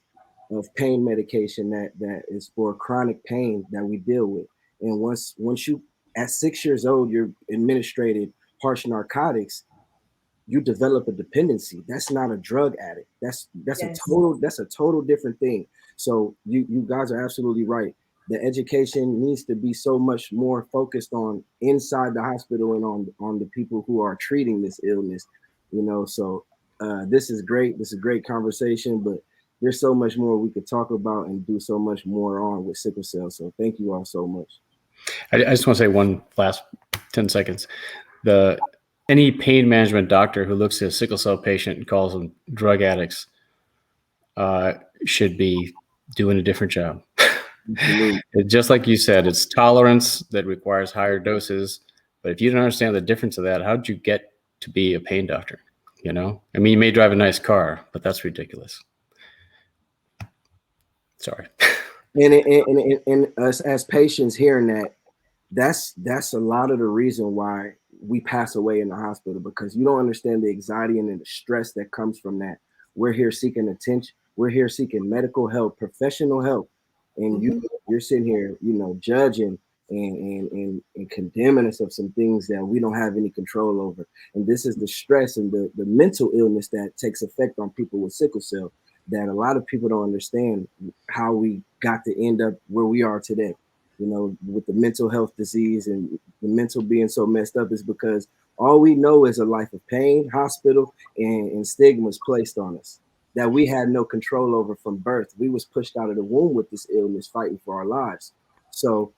of pain medication that is for chronic pain that we deal with. And once you at 6 years old, you're administered harsh narcotics, you develop a dependency. That's not a drug addict. That's yes. a total different thing. So you guys are absolutely right. The education needs to be so much more focused on inside the hospital and on the people who are treating this illness. So this is great. This is a great conversation, but there's so much more we could talk about and do so much more on with sickle cell. So thank you all so much. I just want to say one last 10 seconds. Any pain management doctor who looks at a sickle cell patient and calls them drug addicts should be doing a different job. Just like you said, it's tolerance that requires higher doses. But if you don't understand the difference of that, how'd you get to be a pain doctor? I mean, you may drive a nice car, but that's ridiculous. Sorry. And us as patients hearing that's a lot of the reason why we pass away in the hospital, because you don't understand the anxiety and the stress that comes from that. We're here seeking attention. We're here seeking medical help, professional help. And you're sitting here, judging and condemning us of some things that we don't have any control over. And this is the stress and the mental illness that takes effect on people with sickle cell, that a lot of people don't understand how we got to end up where we are today. With the mental health disease and the mental being so messed up, is because all we know is a life of pain, hospital, and stigmas placed on us that we had no control over from birth. We was pushed out of the womb with this illness, fighting for our lives. So,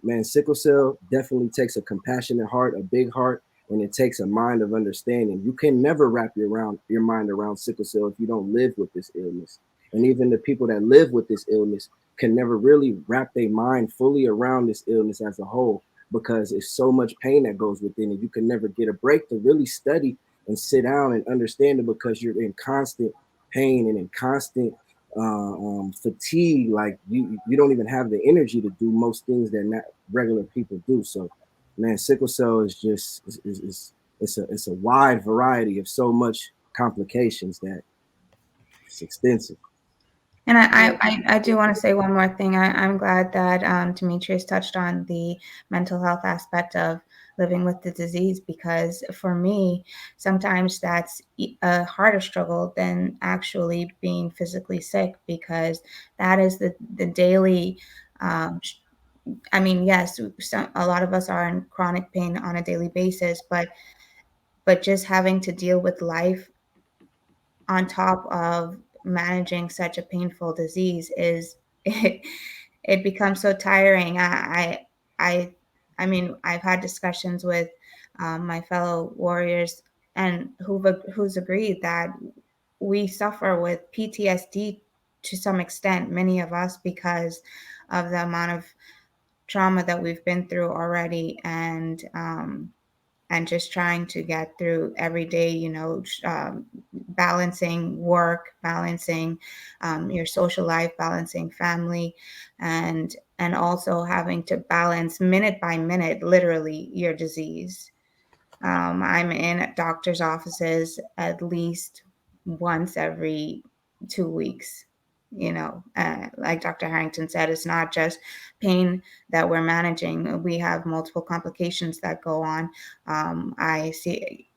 man, sickle cell definitely takes a compassionate heart, a big heart, and it takes a mind of understanding. You can never wrap your mind around sickle cell if you don't live with this illness. And even the people that live with this illness can never really wrap their mind fully around this illness as a whole, because it's so much pain that goes within it. You can never get a break to really study and sit down and understand it, because you're in constant pain and in constant fatigue. Like you don't even have the energy to do most things that not regular people do. So, man, sickle cell is just it's a wide variety of so much complications that it's extensive. And I do want to say one more thing. I'm glad that Demetrius touched on the mental health aspect of living with the disease, because for me, sometimes that's a harder struggle than actually being physically sick, because that is the daily. I mean, yes, a lot of us are in chronic pain on a daily basis, but just having to deal with life on top of managing such a painful disease it becomes so tiring. I mean, I've had discussions with my fellow warriors and who's agreed that we suffer with PTSD to some extent, many of us, because of the amount of trauma that we've been through already, and just trying to get through every day, balancing work, balancing your social life, balancing family, and also having to balance minute by minute, literally, your disease. I'm in doctor's offices at least once every 2 weeks. Like Dr. Harrington said, it's not just pain that we're managing. We have multiple complications that go on. I see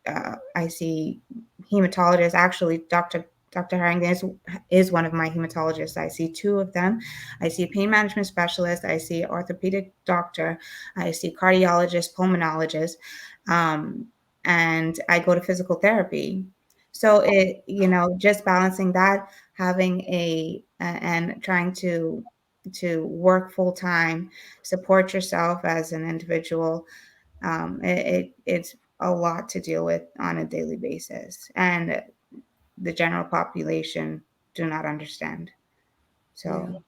hematologists. Actually, Dr. Harrington is one of my hematologists. I see 2 of them. I see a pain management specialist. I see an orthopedic doctor. I see cardiologist, pulmonologist, and I go to physical therapy. So just balancing that, having and trying to work full time, support yourself as an individual. It's a lot to deal with on a daily basis, and the general population do not understand. So. Yeah.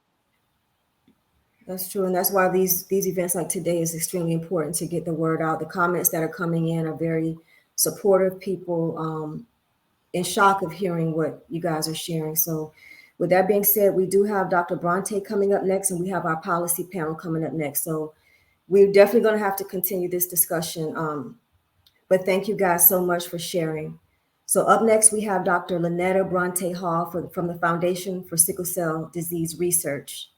That's true. And that's why these events like today is extremely important to get the word out. The comments that are coming in are very supportive. People in shock of hearing what you guys are sharing. So with that being said, we do have Dr. Bronte coming up next, and we have our policy panel coming up next. So we're definitely going to have to continue this discussion. But thank you guys so much for sharing. So up next, we have Dr. Lanetta Bronte Hall from the Foundation for Sickle Cell Disease Research.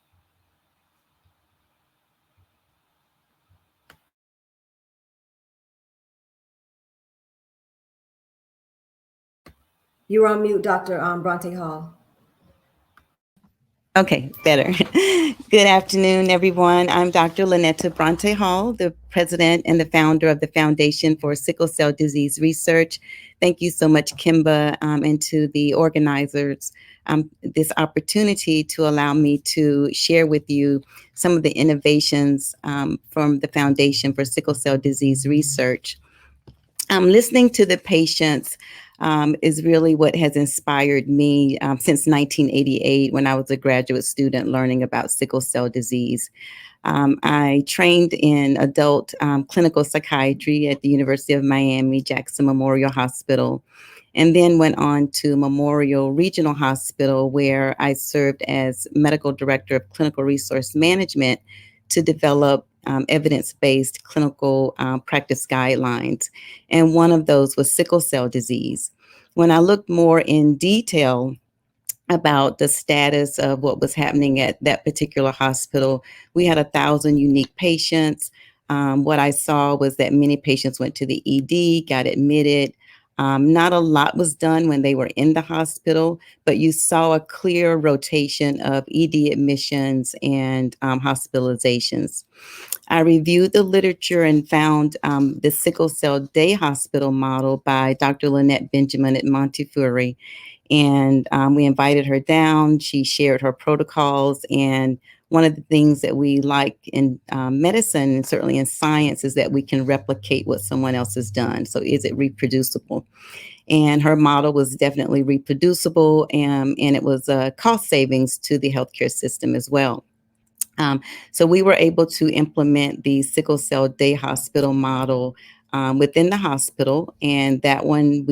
You're on mute, Dr. Bronte Hall. Okay, better. Good afternoon, everyone. I'm Dr. Lanetta Bronte Hall, the president and the founder of the Foundation for Sickle Cell Disease Research. Thank you so much, Kemba, and to the organizers, this opportunity to allow me to share with you some of the innovations from the Foundation for Sickle Cell Disease Research. Listening to the patients is really what has inspired me since 1988 when I was a graduate student learning about sickle cell disease. I trained in adult clinical psychiatry at the University of Miami, Jackson Memorial Hospital, and then went on to Memorial Regional Hospital, where I served as medical director of clinical resource management to develop evidence-based clinical practice guidelines. And one of those was sickle cell disease. When I looked more in detail about the status of what was happening at that particular hospital, we had 1,000 unique patients. What I saw was that many patients went to the ED, got admitted. Not a lot was done when they were in the hospital, but you saw a clear rotation of ED admissions and hospitalizations. I reviewed the literature and found the Sickle Cell Day Hospital model by Dr. Lynette Benjamin at Montefiore. And we invited her down. She shared her protocols. And one of the things that we like in medicine and certainly in science is that we can replicate what someone else has done. So is it reproducible? And her model was definitely reproducible, and it was cost savings to the healthcare system as well. So we were able to implement the Sickle Cell Day Hospital model within the hospital. And that one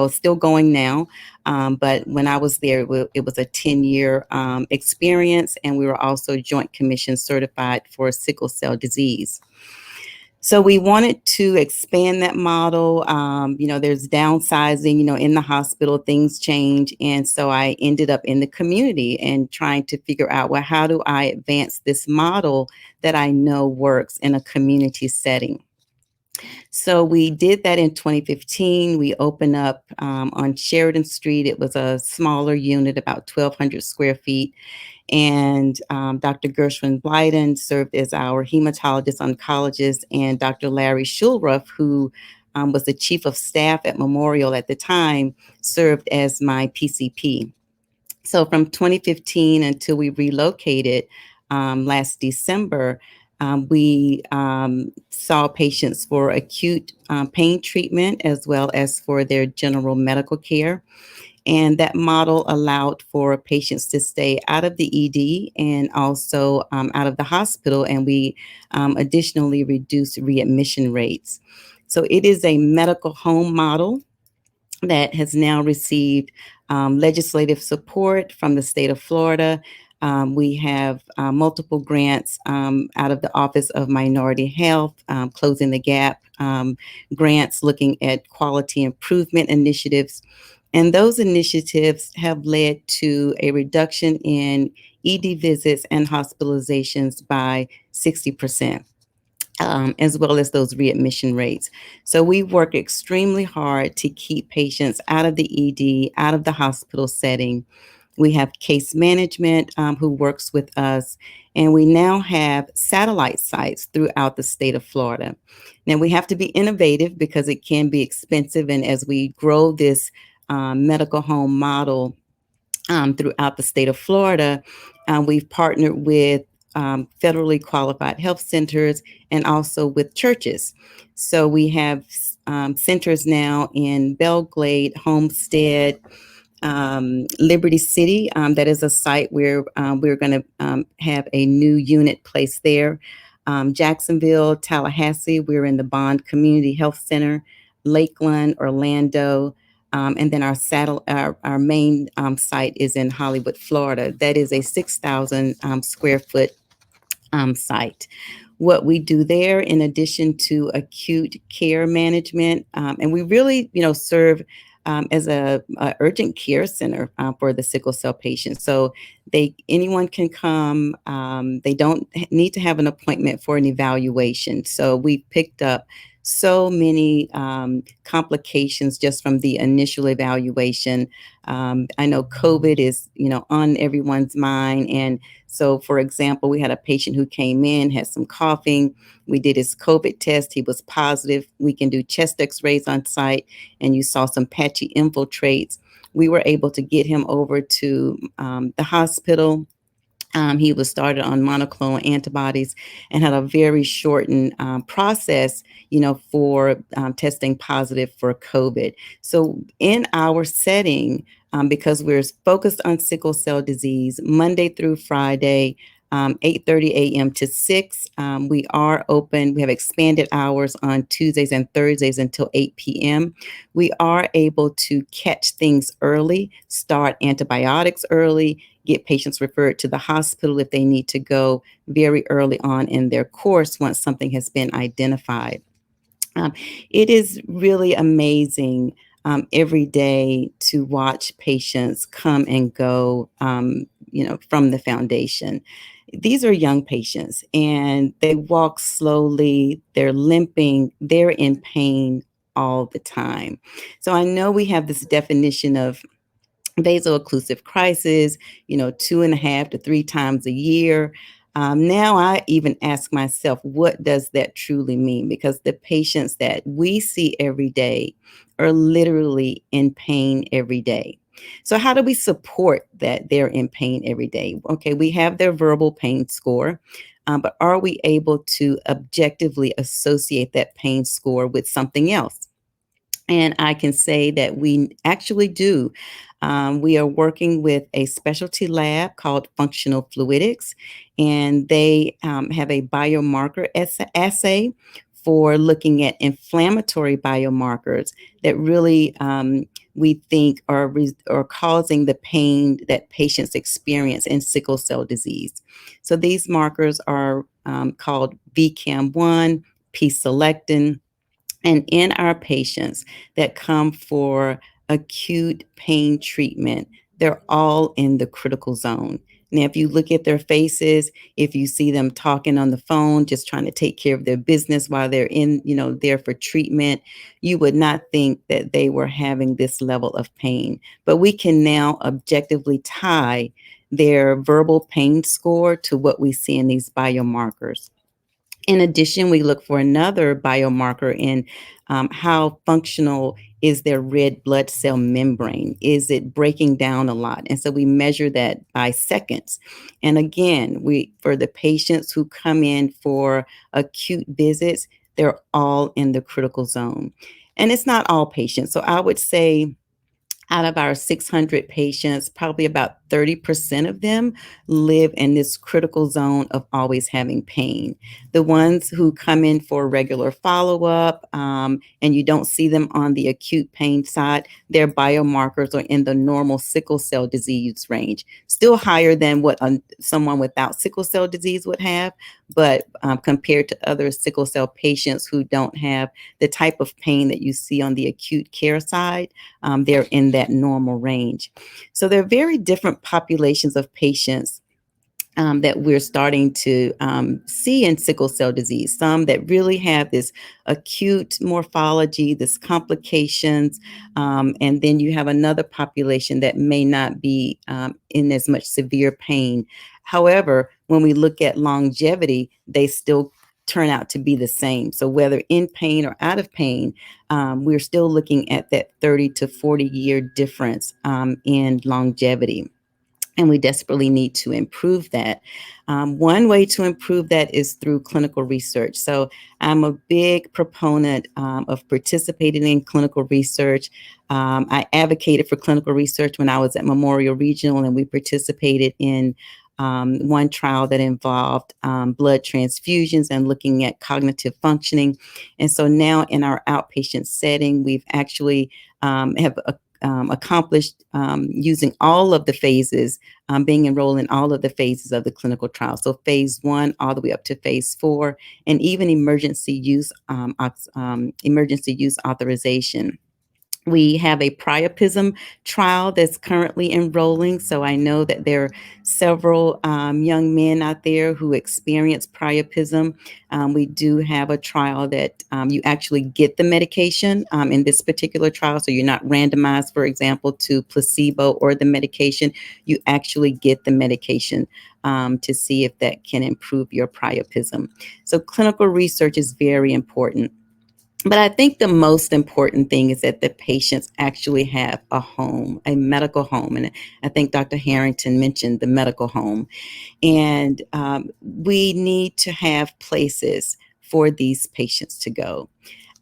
still going now. But when I was there, it was a 10-year experience. And we were also Joint Commission certified for sickle cell disease. So we wanted to expand that model. There's downsizing, in the hospital, things change. And so I ended up in the community and trying to figure out, well, how do I advance this model that I know works in a community setting? So we did that in 2015. We opened up on Sheridan Street. It was a smaller unit, about 1,200 square feet. And Dr. Gershwin Blyden served as our hematologist oncologist, and Dr. Larry Schulruff, who was the chief of staff at Memorial at the time, served as my PCP. So from 2015 until we relocated last December, we saw patients for acute pain treatment as well as for their general medical care. And that model allowed for patients to stay out of the ED and also out of the hospital. And we additionally reduced readmission rates. So it is a medical home model that has now received legislative support from the state of Florida. We have multiple grants out of the Office of Minority Health, Closing the Gap grants looking at quality improvement initiatives. And those initiatives have led to a reduction in ED visits and hospitalizations by 60%. As well as those readmission rates. So we work extremely hard to keep patients out of the ED, out of the hospital setting. We have case management who works with us, and we now have satellite sites throughout the state of Florida. Now we have to be innovative because it can be expensive, and as we grow this medical home model throughout the state of Florida, we've partnered with federally qualified health centers and also with churches. So we have centers now in Belgrade, Homestead, Liberty City. That is a site where we're going to have a new unit placed there. Jacksonville, Tallahassee, we're in the Bond Community Health Center, Lakeland, Orlando, and then our main site is in Hollywood, Florida. That is a 6,000 square foot site. What we do there, in addition to acute care management, and we really, serve as a urgent care center for the sickle cell patients. So anyone can come. They don't need to have an appointment for an evaluation. So we picked up so many complications just from the initial evaluation. I know COVID is, on everyone's mind. And so, for example, we had a patient who came in, had some coughing. We did his COVID test. He was positive. We can do chest x-rays on site, and you saw some patchy infiltrates. We were able to get him over to the hospital. He was started on monoclonal antibodies and had a very shortened process, for testing positive for COVID. So in our setting, because we're focused on sickle cell disease, Monday through Friday, 8:30 a.m. to 6. We are open. We have expanded hours on Tuesdays and Thursdays until 8 p.m. We are able to catch things early, start antibiotics early, get patients referred to the hospital if they need to go very early on in their course once something has been identified. It is really amazing every day to watch patients come and go, from the foundation. These are young patients and they walk slowly, they're limping, they're in pain all the time. So I know we have this definition of vaso-occlusive crisis, 2.5 to 3 times a year. Now I even ask myself, what does that truly mean? Because the patients that we see every day are literally in pain every day. So how do we support that they're in pain every day? Okay, we have their verbal pain score, but are we able to objectively associate that pain score with something else? And I can say that we actually do. We are working with a specialty lab called Functional Fluidics, and they have a biomarker assay for looking at inflammatory biomarkers that really we think are causing the pain that patients experience in sickle cell disease. So these markers are called VCAM1, P-selectin. And in our patients that come for acute pain treatment, they're all in the critical zone. Now, if you look at their faces, if you see them talking on the phone, just trying to take care of their business while they're in, there for treatment, you would not think that they were having this level of pain. But we can now objectively tie their verbal pain score to what we see in these biomarkers. In addition, we look for another biomarker in how functional is their red blood cell membrane? Is it breaking down a lot? And so we measure that by seconds. And again, for the patients who come in for acute visits, they're all in the critical zone. And it's not all patients. So I would say out of our 600 patients, probably about 30% of them live in this critical zone of always having pain. The ones who come in for regular follow-up and you don't see them on the acute pain side, their biomarkers are in the normal sickle cell disease range, still higher than what someone without sickle cell disease would have, but compared to other sickle cell patients who don't have the type of pain that you see on the acute care side, they're in that normal range. So they're very different populations of patients that we're starting to see in sickle cell disease. Some that really have this acute morphology, this complications, and then you have another population that may not be in as much severe pain. However, when we look at longevity, they still turn out to be the same. So whether in pain or out of pain, we're still looking at that 30 to 40 year difference in longevity. And we desperately need to improve that. One way to improve that is through clinical research. So I'm a big proponent of participating in clinical research. I advocated for clinical research when I was at Memorial Regional, and we participated in one trial that involved blood transfusions and looking at cognitive functioning. And so now in our outpatient setting, we've actually have accomplished using all of the phases, being enrolled in all of the phases of the clinical trial. So phase 1 all the way up to phase 4, and even emergency use authorization. We have a priapism trial that's currently enrolling. So I know that there are several young men out there who experience priapism. We do have a trial that you actually get the medication in this particular trial. So you're not randomized, for example, to placebo or the medication. You actually get the medication to see if that can improve your priapism. So clinical research is very important. But I think the most important thing is that the patients actually have a home, a medical home. And I think Dr. Harrington mentioned the medical home. And we need to have places for these patients to go.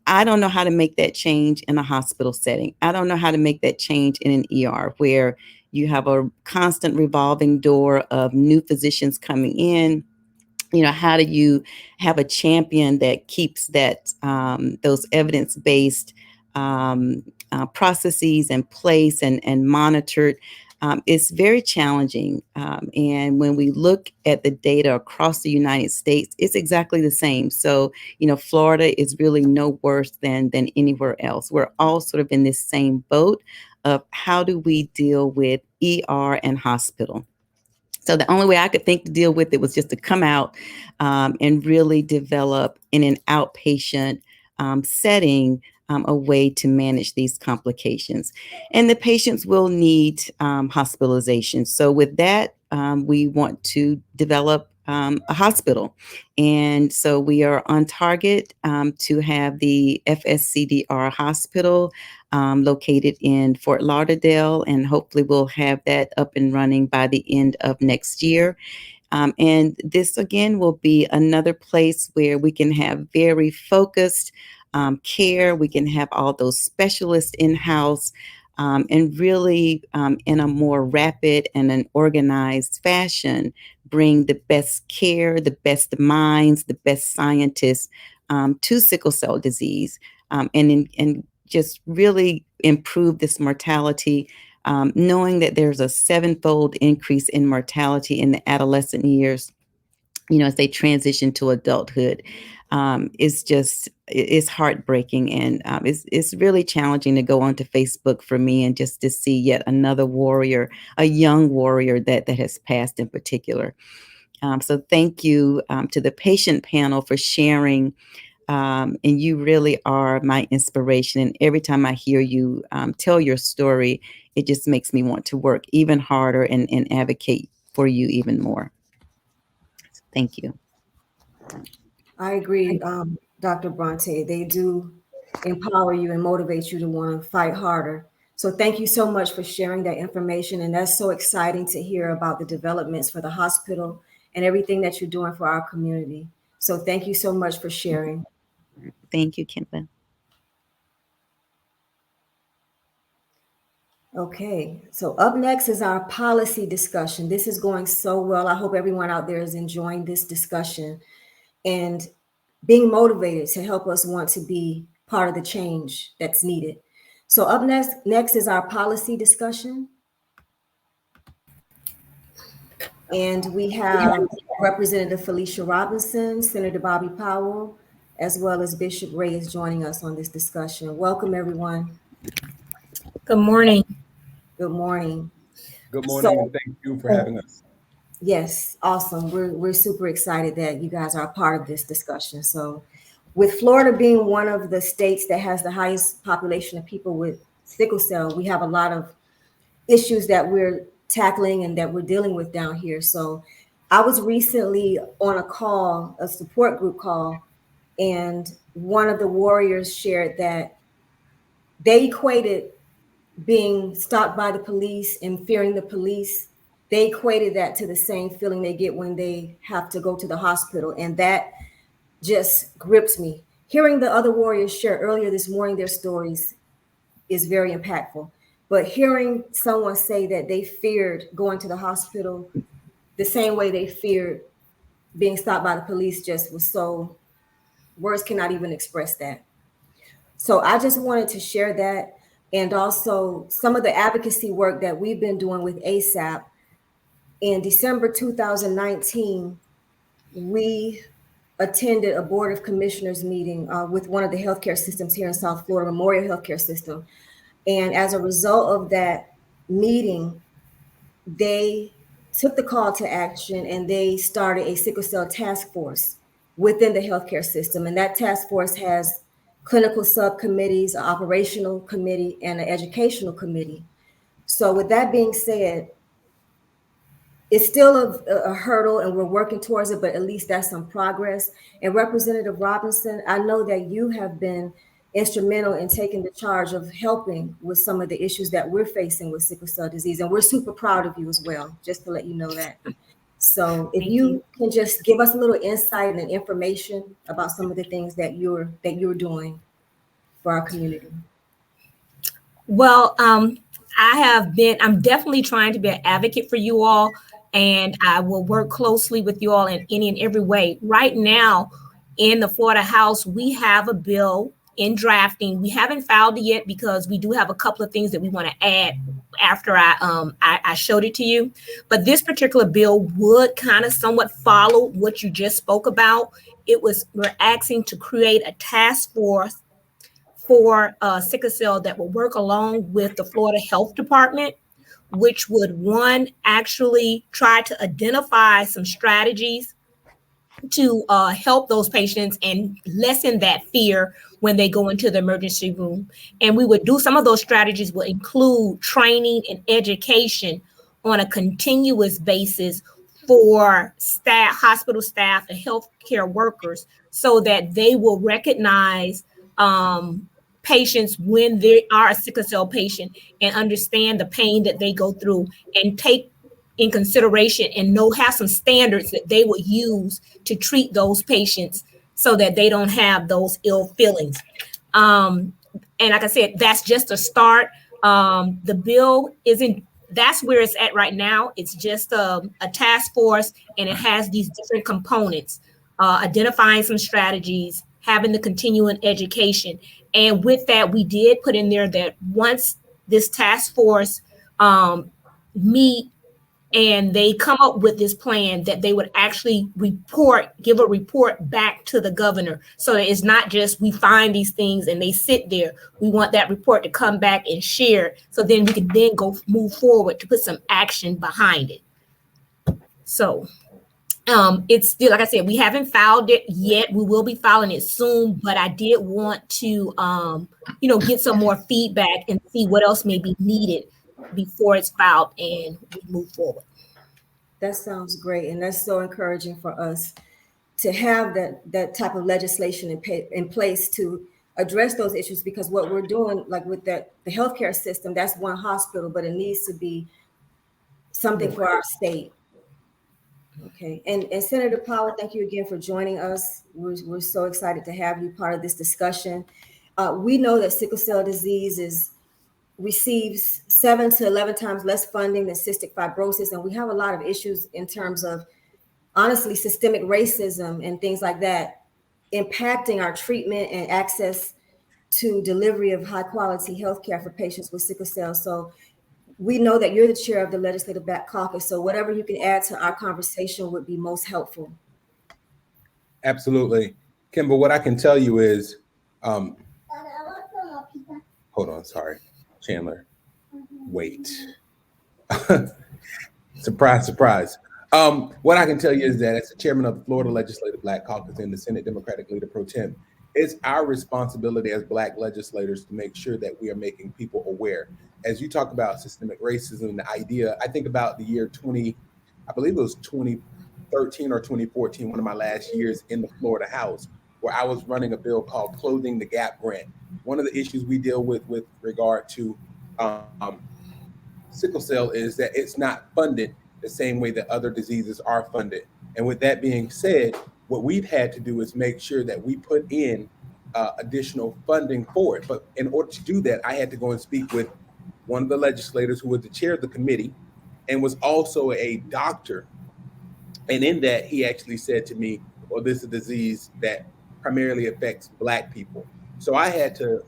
I don't know how to make that change in a hospital setting. I don't know how to make that change in an ER where you have a constant revolving door of new physicians coming in. You know, how do you have a champion that keeps that those evidence-based processes in place and monitored? It's very challenging. And when we look at the data across the United States, it's exactly the same. So, you know, Florida is really no worse than anywhere else. We're all sort of in this same boat of how do we deal with ER and hospital. So the only way I could think to deal with it was just to come out and really develop in an outpatient setting a way to manage these complications. And the patients will need hospitalization. So with that, we want to develop a hospital. And so we are on target to have the FSCDR hospital located in Fort Lauderdale, and hopefully we'll have that up and running by the end of next year. And this again will be another place where we can have very focused care. We can have all those specialists in-house and really in a more rapid and an organized fashion, bring the best care, the best minds, the best scientists to sickle cell disease and just really improve this mortality, knowing that there's a 7-fold increase in mortality in the adolescent years, you know, as they transition to adulthood. It's heartbreaking, and it's really challenging to go onto Facebook for me and just to see yet another warrior, a young warrior that has passed in particular. So thank you to the patient panel for sharing. And you really are my inspiration. And every time I hear you tell your story, it just makes me want to work even harder and advocate for you even more. Thank you. I agree, Dr. Bronte. They do empower you and motivate you to want to fight harder. So thank you so much for sharing that information. And that's so exciting to hear about the developments for the hospital and everything that you're doing for our community. So thank you so much for sharing. Thank you, Kemba. Okay, so up next is our policy discussion. This is going so well. I hope everyone out there is enjoying this discussion and being motivated to help us want to be part of the change that's needed. So up next is our policy discussion. And we have Representative Felicia Robinson, Senator Bobby Powell, as well as Bishop Ray is joining us on this discussion. Welcome, everyone. Good morning. Good morning. Good morning, and thank you for having us. Yes, awesome. We're super excited that you guys are a part of this discussion. So, with Florida being one of the states that has the highest population of people with sickle cell, we have a lot of issues that we're tackling and that we're dealing with down here. So, I was recently on a call, a support group call, and one of the warriors shared that they equated being stopped by the police and fearing the police. They equated that to the same feeling they get when they have to go to the hospital. And that just grips me. Hearing the other warriors share earlier this morning their stories is very impactful. But hearing someone say that they feared going to the hospital the same way they feared being stopped by the police just was so, words cannot even express that. So I just wanted to share that, and also some of the advocacy work that we've been doing with A.S.A.P. In December 2019, we attended a Board of Commissioners meeting with one of the healthcare systems here in South Florida, Memorial Healthcare System. And as a result of that meeting, they took the call to action and they started a sickle cell task force within the healthcare system. And that task force has clinical subcommittees, an operational committee, and an educational committee. So with that being said, it's still a hurdle and we're working towards it, but at least that's some progress. And Representative Robinson, I know that you have been instrumental in taking the charge of helping with some of the issues that we're facing with sickle cell disease. And we're super proud of you as well, just to let you know that. So if you can just give us a little insight and information about some of the things that you're doing for our community. Well, I'm definitely trying to be an advocate for you all, and I will work closely with you all in any and every way. Right now in the Florida House, we have a bill in drafting. We haven't filed it yet because we do have a couple of things that we want to add after I showed it to you. But this particular bill would kind of somewhat follow what you just spoke about. We're asking to create a task force for sickle cell that will work along with the Florida Health Department, which would, one, actually try to identify some strategies to help those patients and lessen that fear when they go into the emergency room. And we would do some of those strategies will include training and education on a continuous basis for staff, hospital staff, and healthcare workers, so that they will recognize patients when they are a sickle cell patient and understand the pain that they go through and take in consideration and have some standards that they would use to treat those patients so that they don't have those ill feelings. And like I said, that's just a start. The bill that's where it's at right now. It's just a task force, and it has these different components, identifying some strategies, having the continuing education. And with that, we did put in there that once this task force meet and they come up with this plan, that they would actually give a report back to the governor. So it's not just we find these things and they sit there. We want that report to come back and share, so then we can then move forward to put some action behind it. So it's still, like I said, we haven't filed it yet. We will be filing it soon, but I did want to, get some more feedback and see what else may be needed before it's filed and we move forward. That sounds great. And that's so encouraging for us to have that type of legislation in place to address those issues, because what we're doing, like with the healthcare system, that's one hospital, but it needs to be something for our state. Okay. And Senator Powell, thank you again for joining us. We're so excited to have you part of this discussion. We know that sickle cell disease is receives 7 to 11 times less funding than cystic fibrosis. And we have a lot of issues in terms of, honestly, systemic racism and things like that impacting our treatment and access to delivery of high quality healthcare for patients with sickle cell. So we know that you're the chair of the Legislative Black Caucus. So whatever you can add to our conversation would be most helpful. Absolutely. Kemba, what I can tell you is, hold on, sorry, Chandler, wait. Surprise, surprise. What I can tell you is that as the chairman of the Florida Legislative Black Caucus and the Senate Democratic Leader Pro Tem, it's our responsibility as Black legislators to make sure that we are making people aware. As you talk about systemic racism, the idea, I think about the year I believe it was 2013 or 2014, one of my last years in the Florida House, where I was running a bill called Closing the Gap Grant. One of the issues we deal with regard to sickle cell is that it's not funded the same way that other diseases are funded. And with that being said, what we've had to do is make sure that we put in additional funding for it. But in order to do that, I had to go and speak with one of the legislators who was the chair of the committee and was also a doctor. And in that, he actually said to me, well, this is a disease that primarily affects Black people. So I had to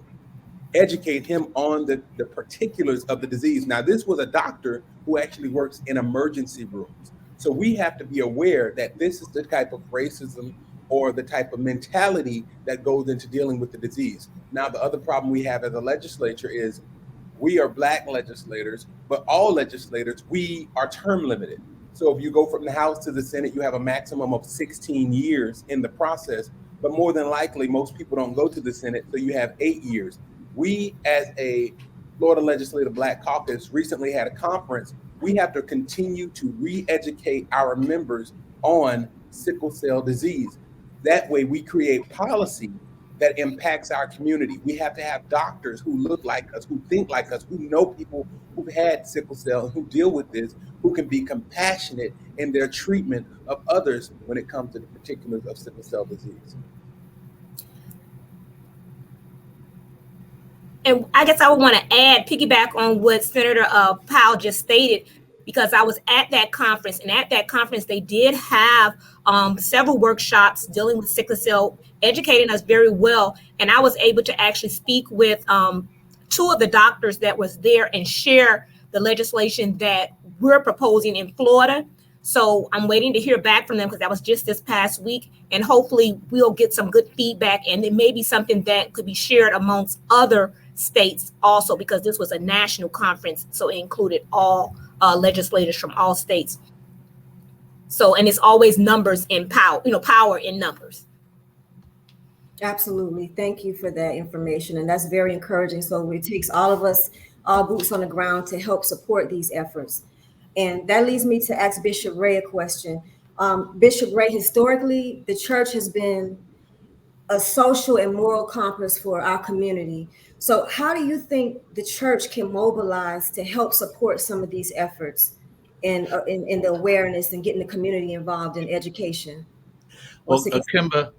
educate him on the particulars of the disease. Now, this was a doctor who actually works in emergency rooms. So we have to be aware that this is the type of racism or the type of mentality that goes into dealing with the disease. Now, the other problem we have as a legislature is we are Black legislators, but all legislators, we are term limited. So if you go from the House to the Senate, you have a maximum of 16 years in the process, but more than likely, most people don't go to the Senate, so you have 8 years. We, as a Florida Legislative Black Caucus, recently had a conference. We have to continue to re-educate our members on sickle cell disease. That way we create policy that impacts our community. We have to have doctors who look like us, who think like us, who know people who've had sickle cell, who deal with this, who can be compassionate in their treatment of others when it comes to the particulars of sickle cell disease. And I guess I would want to piggyback on what Senator Powell just stated, because I was at that conference, and at that conference, they did have several workshops dealing with sickle cell, educating us very well. And I was able to actually speak with two of the doctors that was there and share the legislation that we're proposing in Florida. So I'm waiting to hear back from them, because that was just this past week. And hopefully we'll get some good feedback, and it may be something that could be shared amongst other states also, because this was a national conference. So it included all legislators from all states. So, and it's always numbers in power, power in numbers. Absolutely. Thank you for that information. And that's very encouraging. So it takes all of us, all boots on the ground, to help support these efforts. And that leads me to ask Bishop Ray a question. Bishop Ray, historically, the church has been a social and moral compass for our community. So how do you think the church can mobilize to help support some of these efforts in the awareness and getting the community involved in education? Well, Kemba,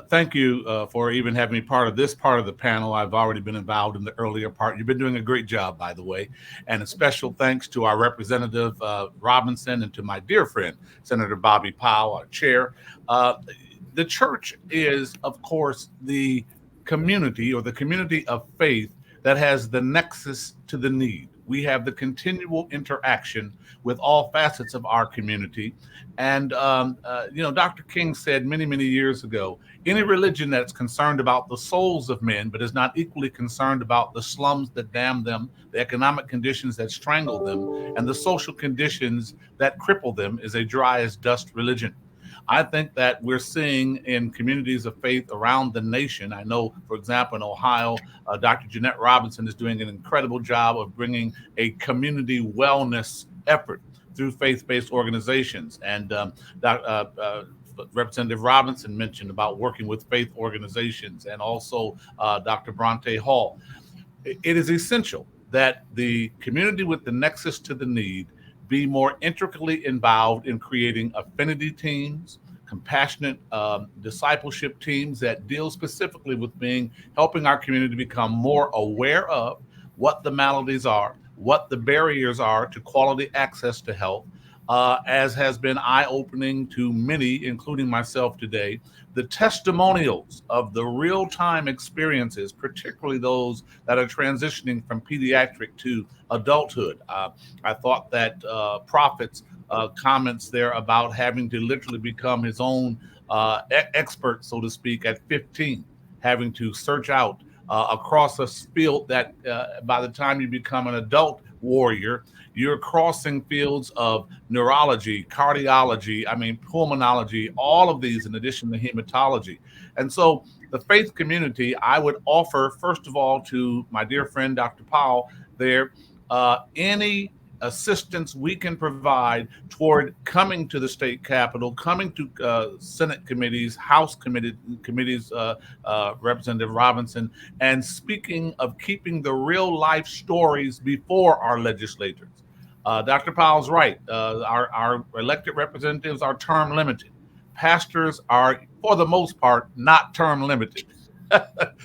thank you for even having me part of this part of the panel. I've already been involved in the earlier part. You've been doing a great job, by the way. And a special thanks to our Representative Robinson, and to my dear friend, Senator Bobby Powell, our chair. The church is, of course, the community, or the community of faith, that has the nexus to the need. We have the continual interaction with all facets of our community. And, Dr. King said many, many years ago, any religion that's concerned about the souls of men, but is not equally concerned about the slums that damn them, the economic conditions that strangle them, and the social conditions that cripple them, is a dry as dust religion. I think that we're seeing in communities of faith around the nation. I know, for example, in Ohio, Dr. Jeanette Robinson is doing an incredible job of bringing a community wellness effort through faith-based organizations. And Representative Robinson mentioned about working with faith organizations, and also Dr. Bronte Hall. It is essential that the community with the nexus to the need be more intricately involved in creating affinity teams, compassionate discipleship teams that deal specifically with helping our community become more aware of, what the maladies are, what the barriers are to quality access to health, as has been eye-opening to many, including myself today, the testimonials of the real-time experiences, particularly those that are transitioning from pediatric to adulthood. I thought that Prophet's comments there about having to literally become his own expert, so to speak, at 15, having to search out across a field that by the time you become an adult warrior, you're crossing fields of neurology, cardiology, pulmonology, all of these in addition to hematology. And so the faith community, I would offer, first of all, to my dear friend, Dr. Powell, there, any assistance we can provide toward coming to the state capitol, coming to Senate committees, House committees, Representative Robinson, and speaking of keeping the real life stories before our legislators. Dr. Powell's right. Our elected representatives are term limited. Pastors are, for the most part, not term limited.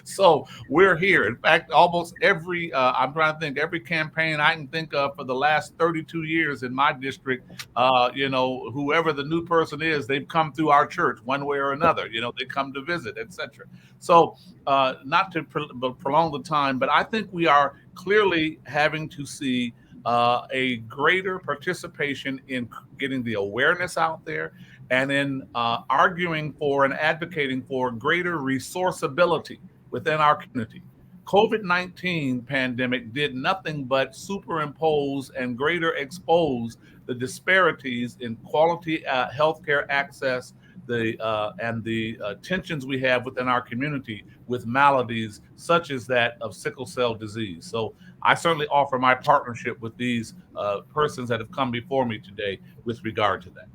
So we're here. In fact, almost every, I'm trying to think, every campaign I can think of for the last 32 years in my district, whoever the new person is, they've come through our church one way or another. They come to visit, etc. So not to prolong the time, but I think we are clearly having to see a greater participation in getting the awareness out there and in arguing for and advocating for greater resourceability within our community. COVID-19 pandemic did nothing but superimpose and greater expose the disparities in quality healthcare access, and the tensions we have within our community with maladies such as that of sickle cell disease. So I certainly offer my partnership with these persons that have come before me today with regard to that.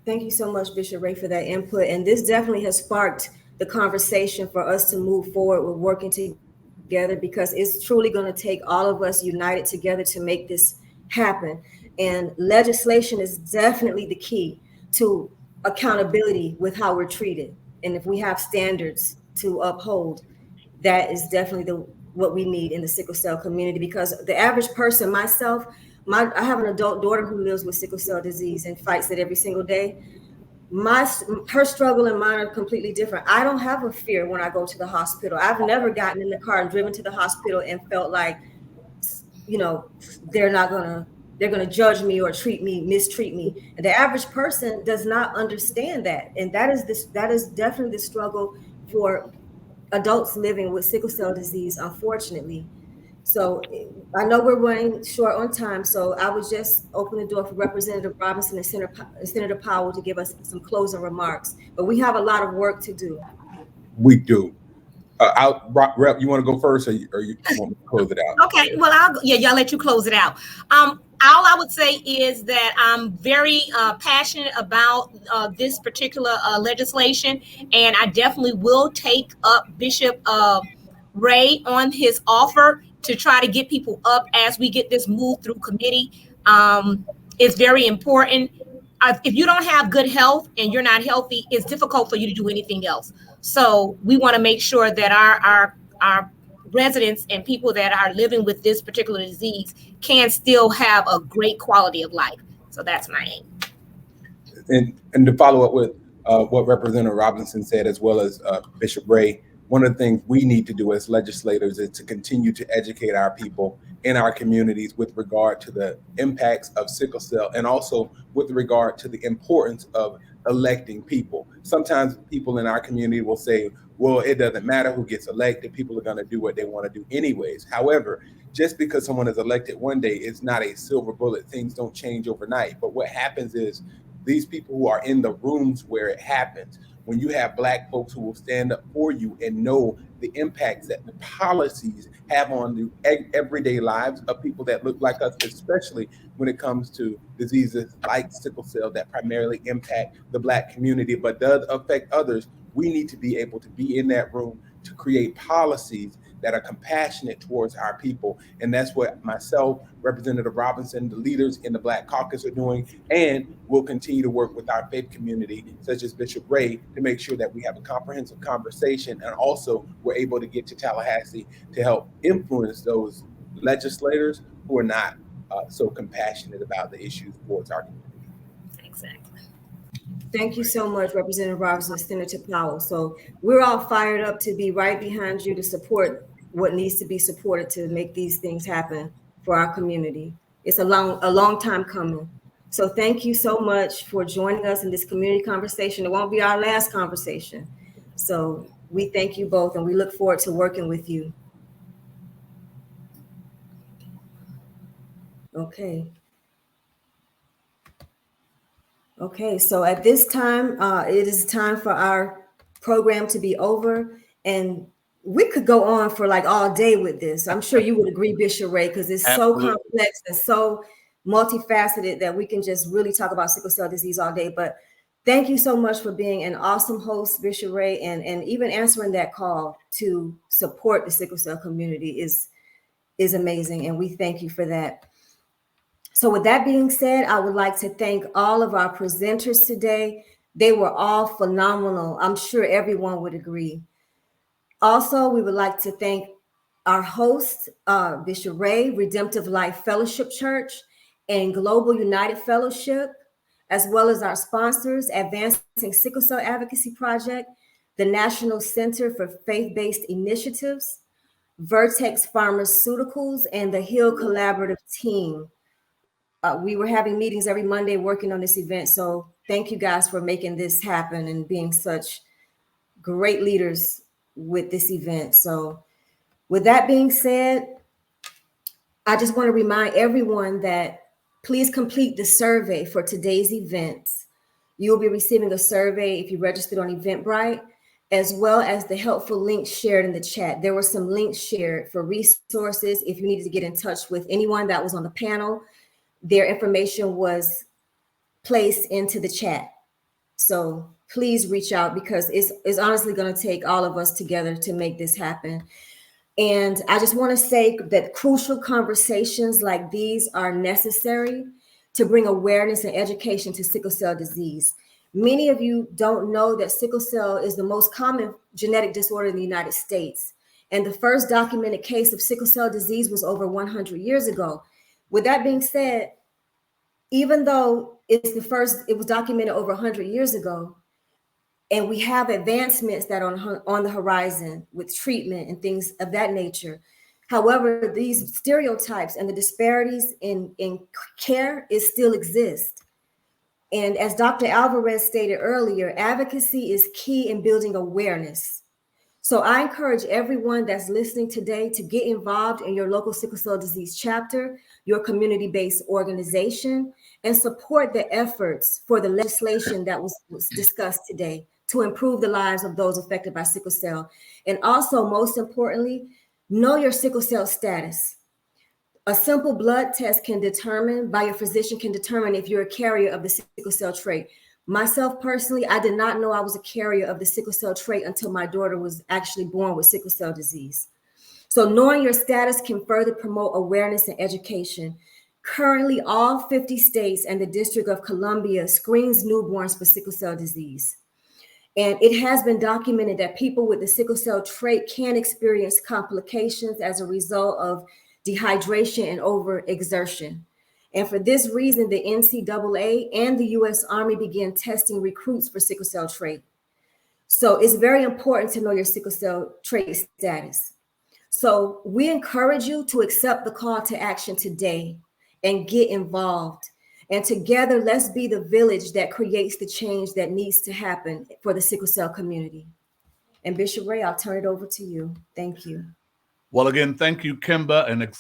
Thank you so much, Bishop Ray, for that input. And this definitely has sparked the conversation for us to move forward with working together, because it's truly going to take all of us united together to make this happen. And legislation is definitely the key to accountability with how we're treated. And if we have standards to uphold, that is definitely what we need in the sickle cell community, because the average person, myself, I have an adult daughter who lives with sickle cell disease and fights it every single day. Her struggle and mine are completely different. I don't have a fear when I go to the hospital. I've never gotten in the car and driven to the hospital and felt like, they're gonna judge me or mistreat me. And the average person does not understand that. And that is definitely the struggle for adults living with sickle cell disease, unfortunately. So I know we're running short on time, so I would just open the door for Representative Robinson and Senator Powell to give us some closing remarks. But we have a lot of work to do. We do. Rep, you want to go first, or you want me to close it out? Okay, well, y'all let you close it out. All I would say is that I'm very passionate about this particular legislation, and I definitely will take up Bishop Ray on his offer to try to get people up as we get this moved through committee. It's very important. If you don't have good health and you're not healthy, it's difficult for you to do anything else. So we want to make sure that our residents and people that are living with this particular disease can still have a great quality of life. So that's my aim. And to follow up with what Representative Robinson said, as well as Bishop Ray, one of the things we need to do as legislators is to continue to educate our people in our communities with regard to the impacts of sickle cell, and also with regard to the importance of electing people. Sometimes people in our community will say, well, it doesn't matter who gets elected, people are going to do what they want to do anyways. However, just because someone is elected one day is not a silver bullet. Things don't change overnight. But what happens is these people who are in the rooms where it happens, when you have Black folks who will stand up for you and know the impacts that the policies have on the everyday lives of people that look like us, especially when it comes to diseases like sickle cell that primarily impact the Black community, but does affect others, we need to be able to be in that room to create policies that are compassionate towards our people. And that's what myself, Representative Robinson, the leaders in the Black Caucus are doing. And we'll continue to work with our faith community, such as Bishop Ray, to make sure that we have a comprehensive conversation. And also we're able to get to Tallahassee to help influence those legislators who are not so compassionate about the issues towards our community. Exactly. Thank you so much, Representative Robinson and Senator Powell. So we're all fired up to be right behind you to support what needs to be supported to make these things happen for our community. It's a long time coming. So thank you so much for joining us in this community conversation. It won't be our last conversation. So we thank you both, and we look forward to working with you. Okay. Okay, so at this time, it is time for our program to be over, and we could go on for like all day with this. I'm sure you would agree, Bishop Ray, because it's Absolutely. so complex and so multifaceted that we can just really talk about sickle cell disease all day. But thank you so much for being an awesome host, Bishop Ray, and even answering that call to support the sickle cell community is amazing, and we thank you for that. So with that being said, I would like to thank all of our presenters today. They were all phenomenal. I'm sure everyone would agree. Also, we would like to thank our host, Bishop Ray, Redemptive Life Fellowship Church and Global United Fellowship, as well as our sponsors, Advancing Sickle Cell Advocacy Project, the National Center for Faith-Based Initiatives, Vertex Pharmaceuticals, and the Hill Collaborative Team. We were having meetings every Monday working on this event. So thank you guys for making this happen and being such great leaders with this event. So with that being said, I just want to remind everyone that please complete the survey for today's events. You'll be receiving a survey if you registered on Eventbrite, as well as the helpful links shared in the chat. There were some links shared for resources if you needed to get in touch with anyone that was on the panel. Their information was placed into the chat. So please reach out, because it's honestly going to take all of us together to make this happen. And I just want to say that crucial conversations like these are necessary to bring awareness and education to sickle cell disease. Many of you don't know that sickle cell is the most common genetic disorder in the United States. And the first documented case of sickle cell disease was over 100 years ago. With that being said, even though it was documented over 100 years ago, and we have advancements that are on the horizon with treatment and things of that nature. However, these stereotypes and the disparities in care still exist. And as Dr. Alvarez stated earlier, advocacy is key in building awareness. So I encourage everyone that's listening today to get involved in your local sickle cell disease chapter, your community-based organization, and support the efforts for the legislation that was discussed today to improve the lives of those affected by sickle cell. And also, most importantly, know your sickle cell status. A simple blood test by your physician can determine if you're a carrier of the sickle cell trait. Myself personally, I did not know I was a carrier of the sickle cell trait until my daughter was actually born with sickle cell disease. So knowing your status can further promote awareness and education. Currently, all 50 states and the District of Columbia screens newborns for sickle cell disease. And it has been documented that people with the sickle cell trait can experience complications as a result of dehydration and overexertion. And for this reason, the NCAA and the U.S. Army began testing recruits for sickle cell trait. So it's very important to know your sickle cell trait status. So we encourage you to accept the call to action today and get involved. And together, let's be the village that creates the change that needs to happen for the sickle cell community. And Bishop Ray, I'll turn it over to you. Thank you. Well, again, thank you, Kemba, an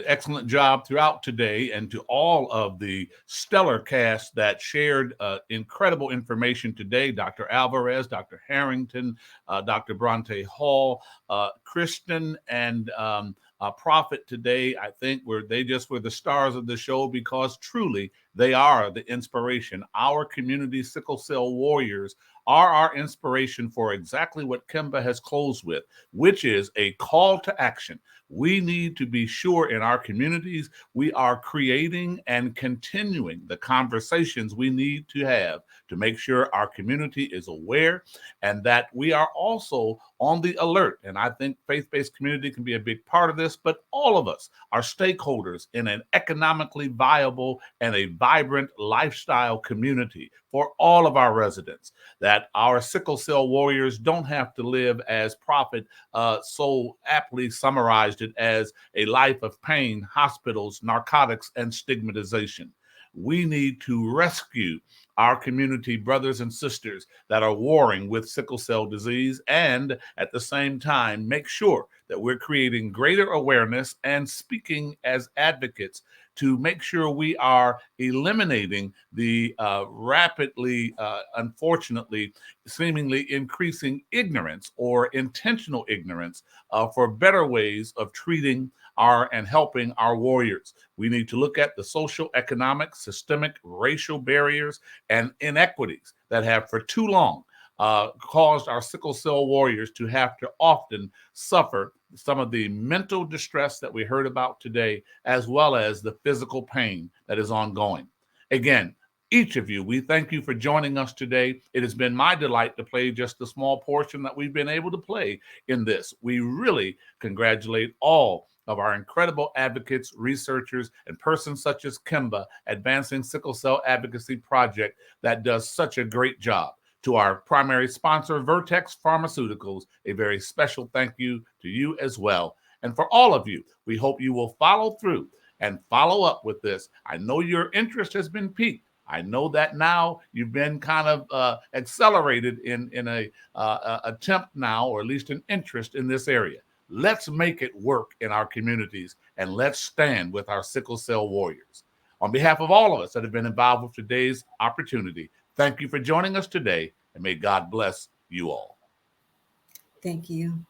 excellent job throughout today, and to all of the stellar cast that shared incredible information today, Dr. Alvarez, Dr. Harrington, Dr. Bronte Hall, Kristen, and Prophet today. I think they just were the stars of the show because truly they are the inspiration. Our community sickle cell warriors are our inspiration for exactly what Kemba has closed with, which is a call to action. We need to be sure in our communities we are creating and continuing the conversations we need to have to make sure our community is aware and that we are also on the alert. And I think faith-based community can be a big part of this, but all of us are stakeholders in an economically viable and a vibrant lifestyle community for all of our residents, that our sickle cell warriors don't have to live as Prophet so aptly summarized it as a life of pain, hospitals, narcotics, and stigmatization. We need to rescue our community brothers and sisters that are warring with sickle cell disease, and at the same time, make sure that we're creating greater awareness and speaking as advocates to make sure we are eliminating the rapidly, unfortunately, seemingly increasing ignorance or intentional ignorance for better ways of treating and helping our warriors. We need to look at the social, economic, systemic, racial barriers and inequities that have for too long caused our sickle cell warriors to have to often suffer some of the mental distress that we heard about today, as well as the physical pain that is ongoing. Again, each of you, we thank you for joining us today. It has been my delight to play just the small portion that we've been able to play in this. We really congratulate all of our incredible advocates, researchers, and persons such as Kemba, Advancing Sickle Cell Advocacy Project, that does such a great job. To our primary sponsor, Vertex Pharmaceuticals, a very special thank you to you as well. And for all of you, we hope you will follow through and follow up with this. I know your interest has been piqued. I know that now you've been kind of accelerated in a attempt now, or at least an interest in this area. Let's make it work in our communities, and let's stand with our sickle cell warriors. On behalf of all of us that have been involved with today's opportunity, thank you for joining us today, and may God bless you all. Thank you.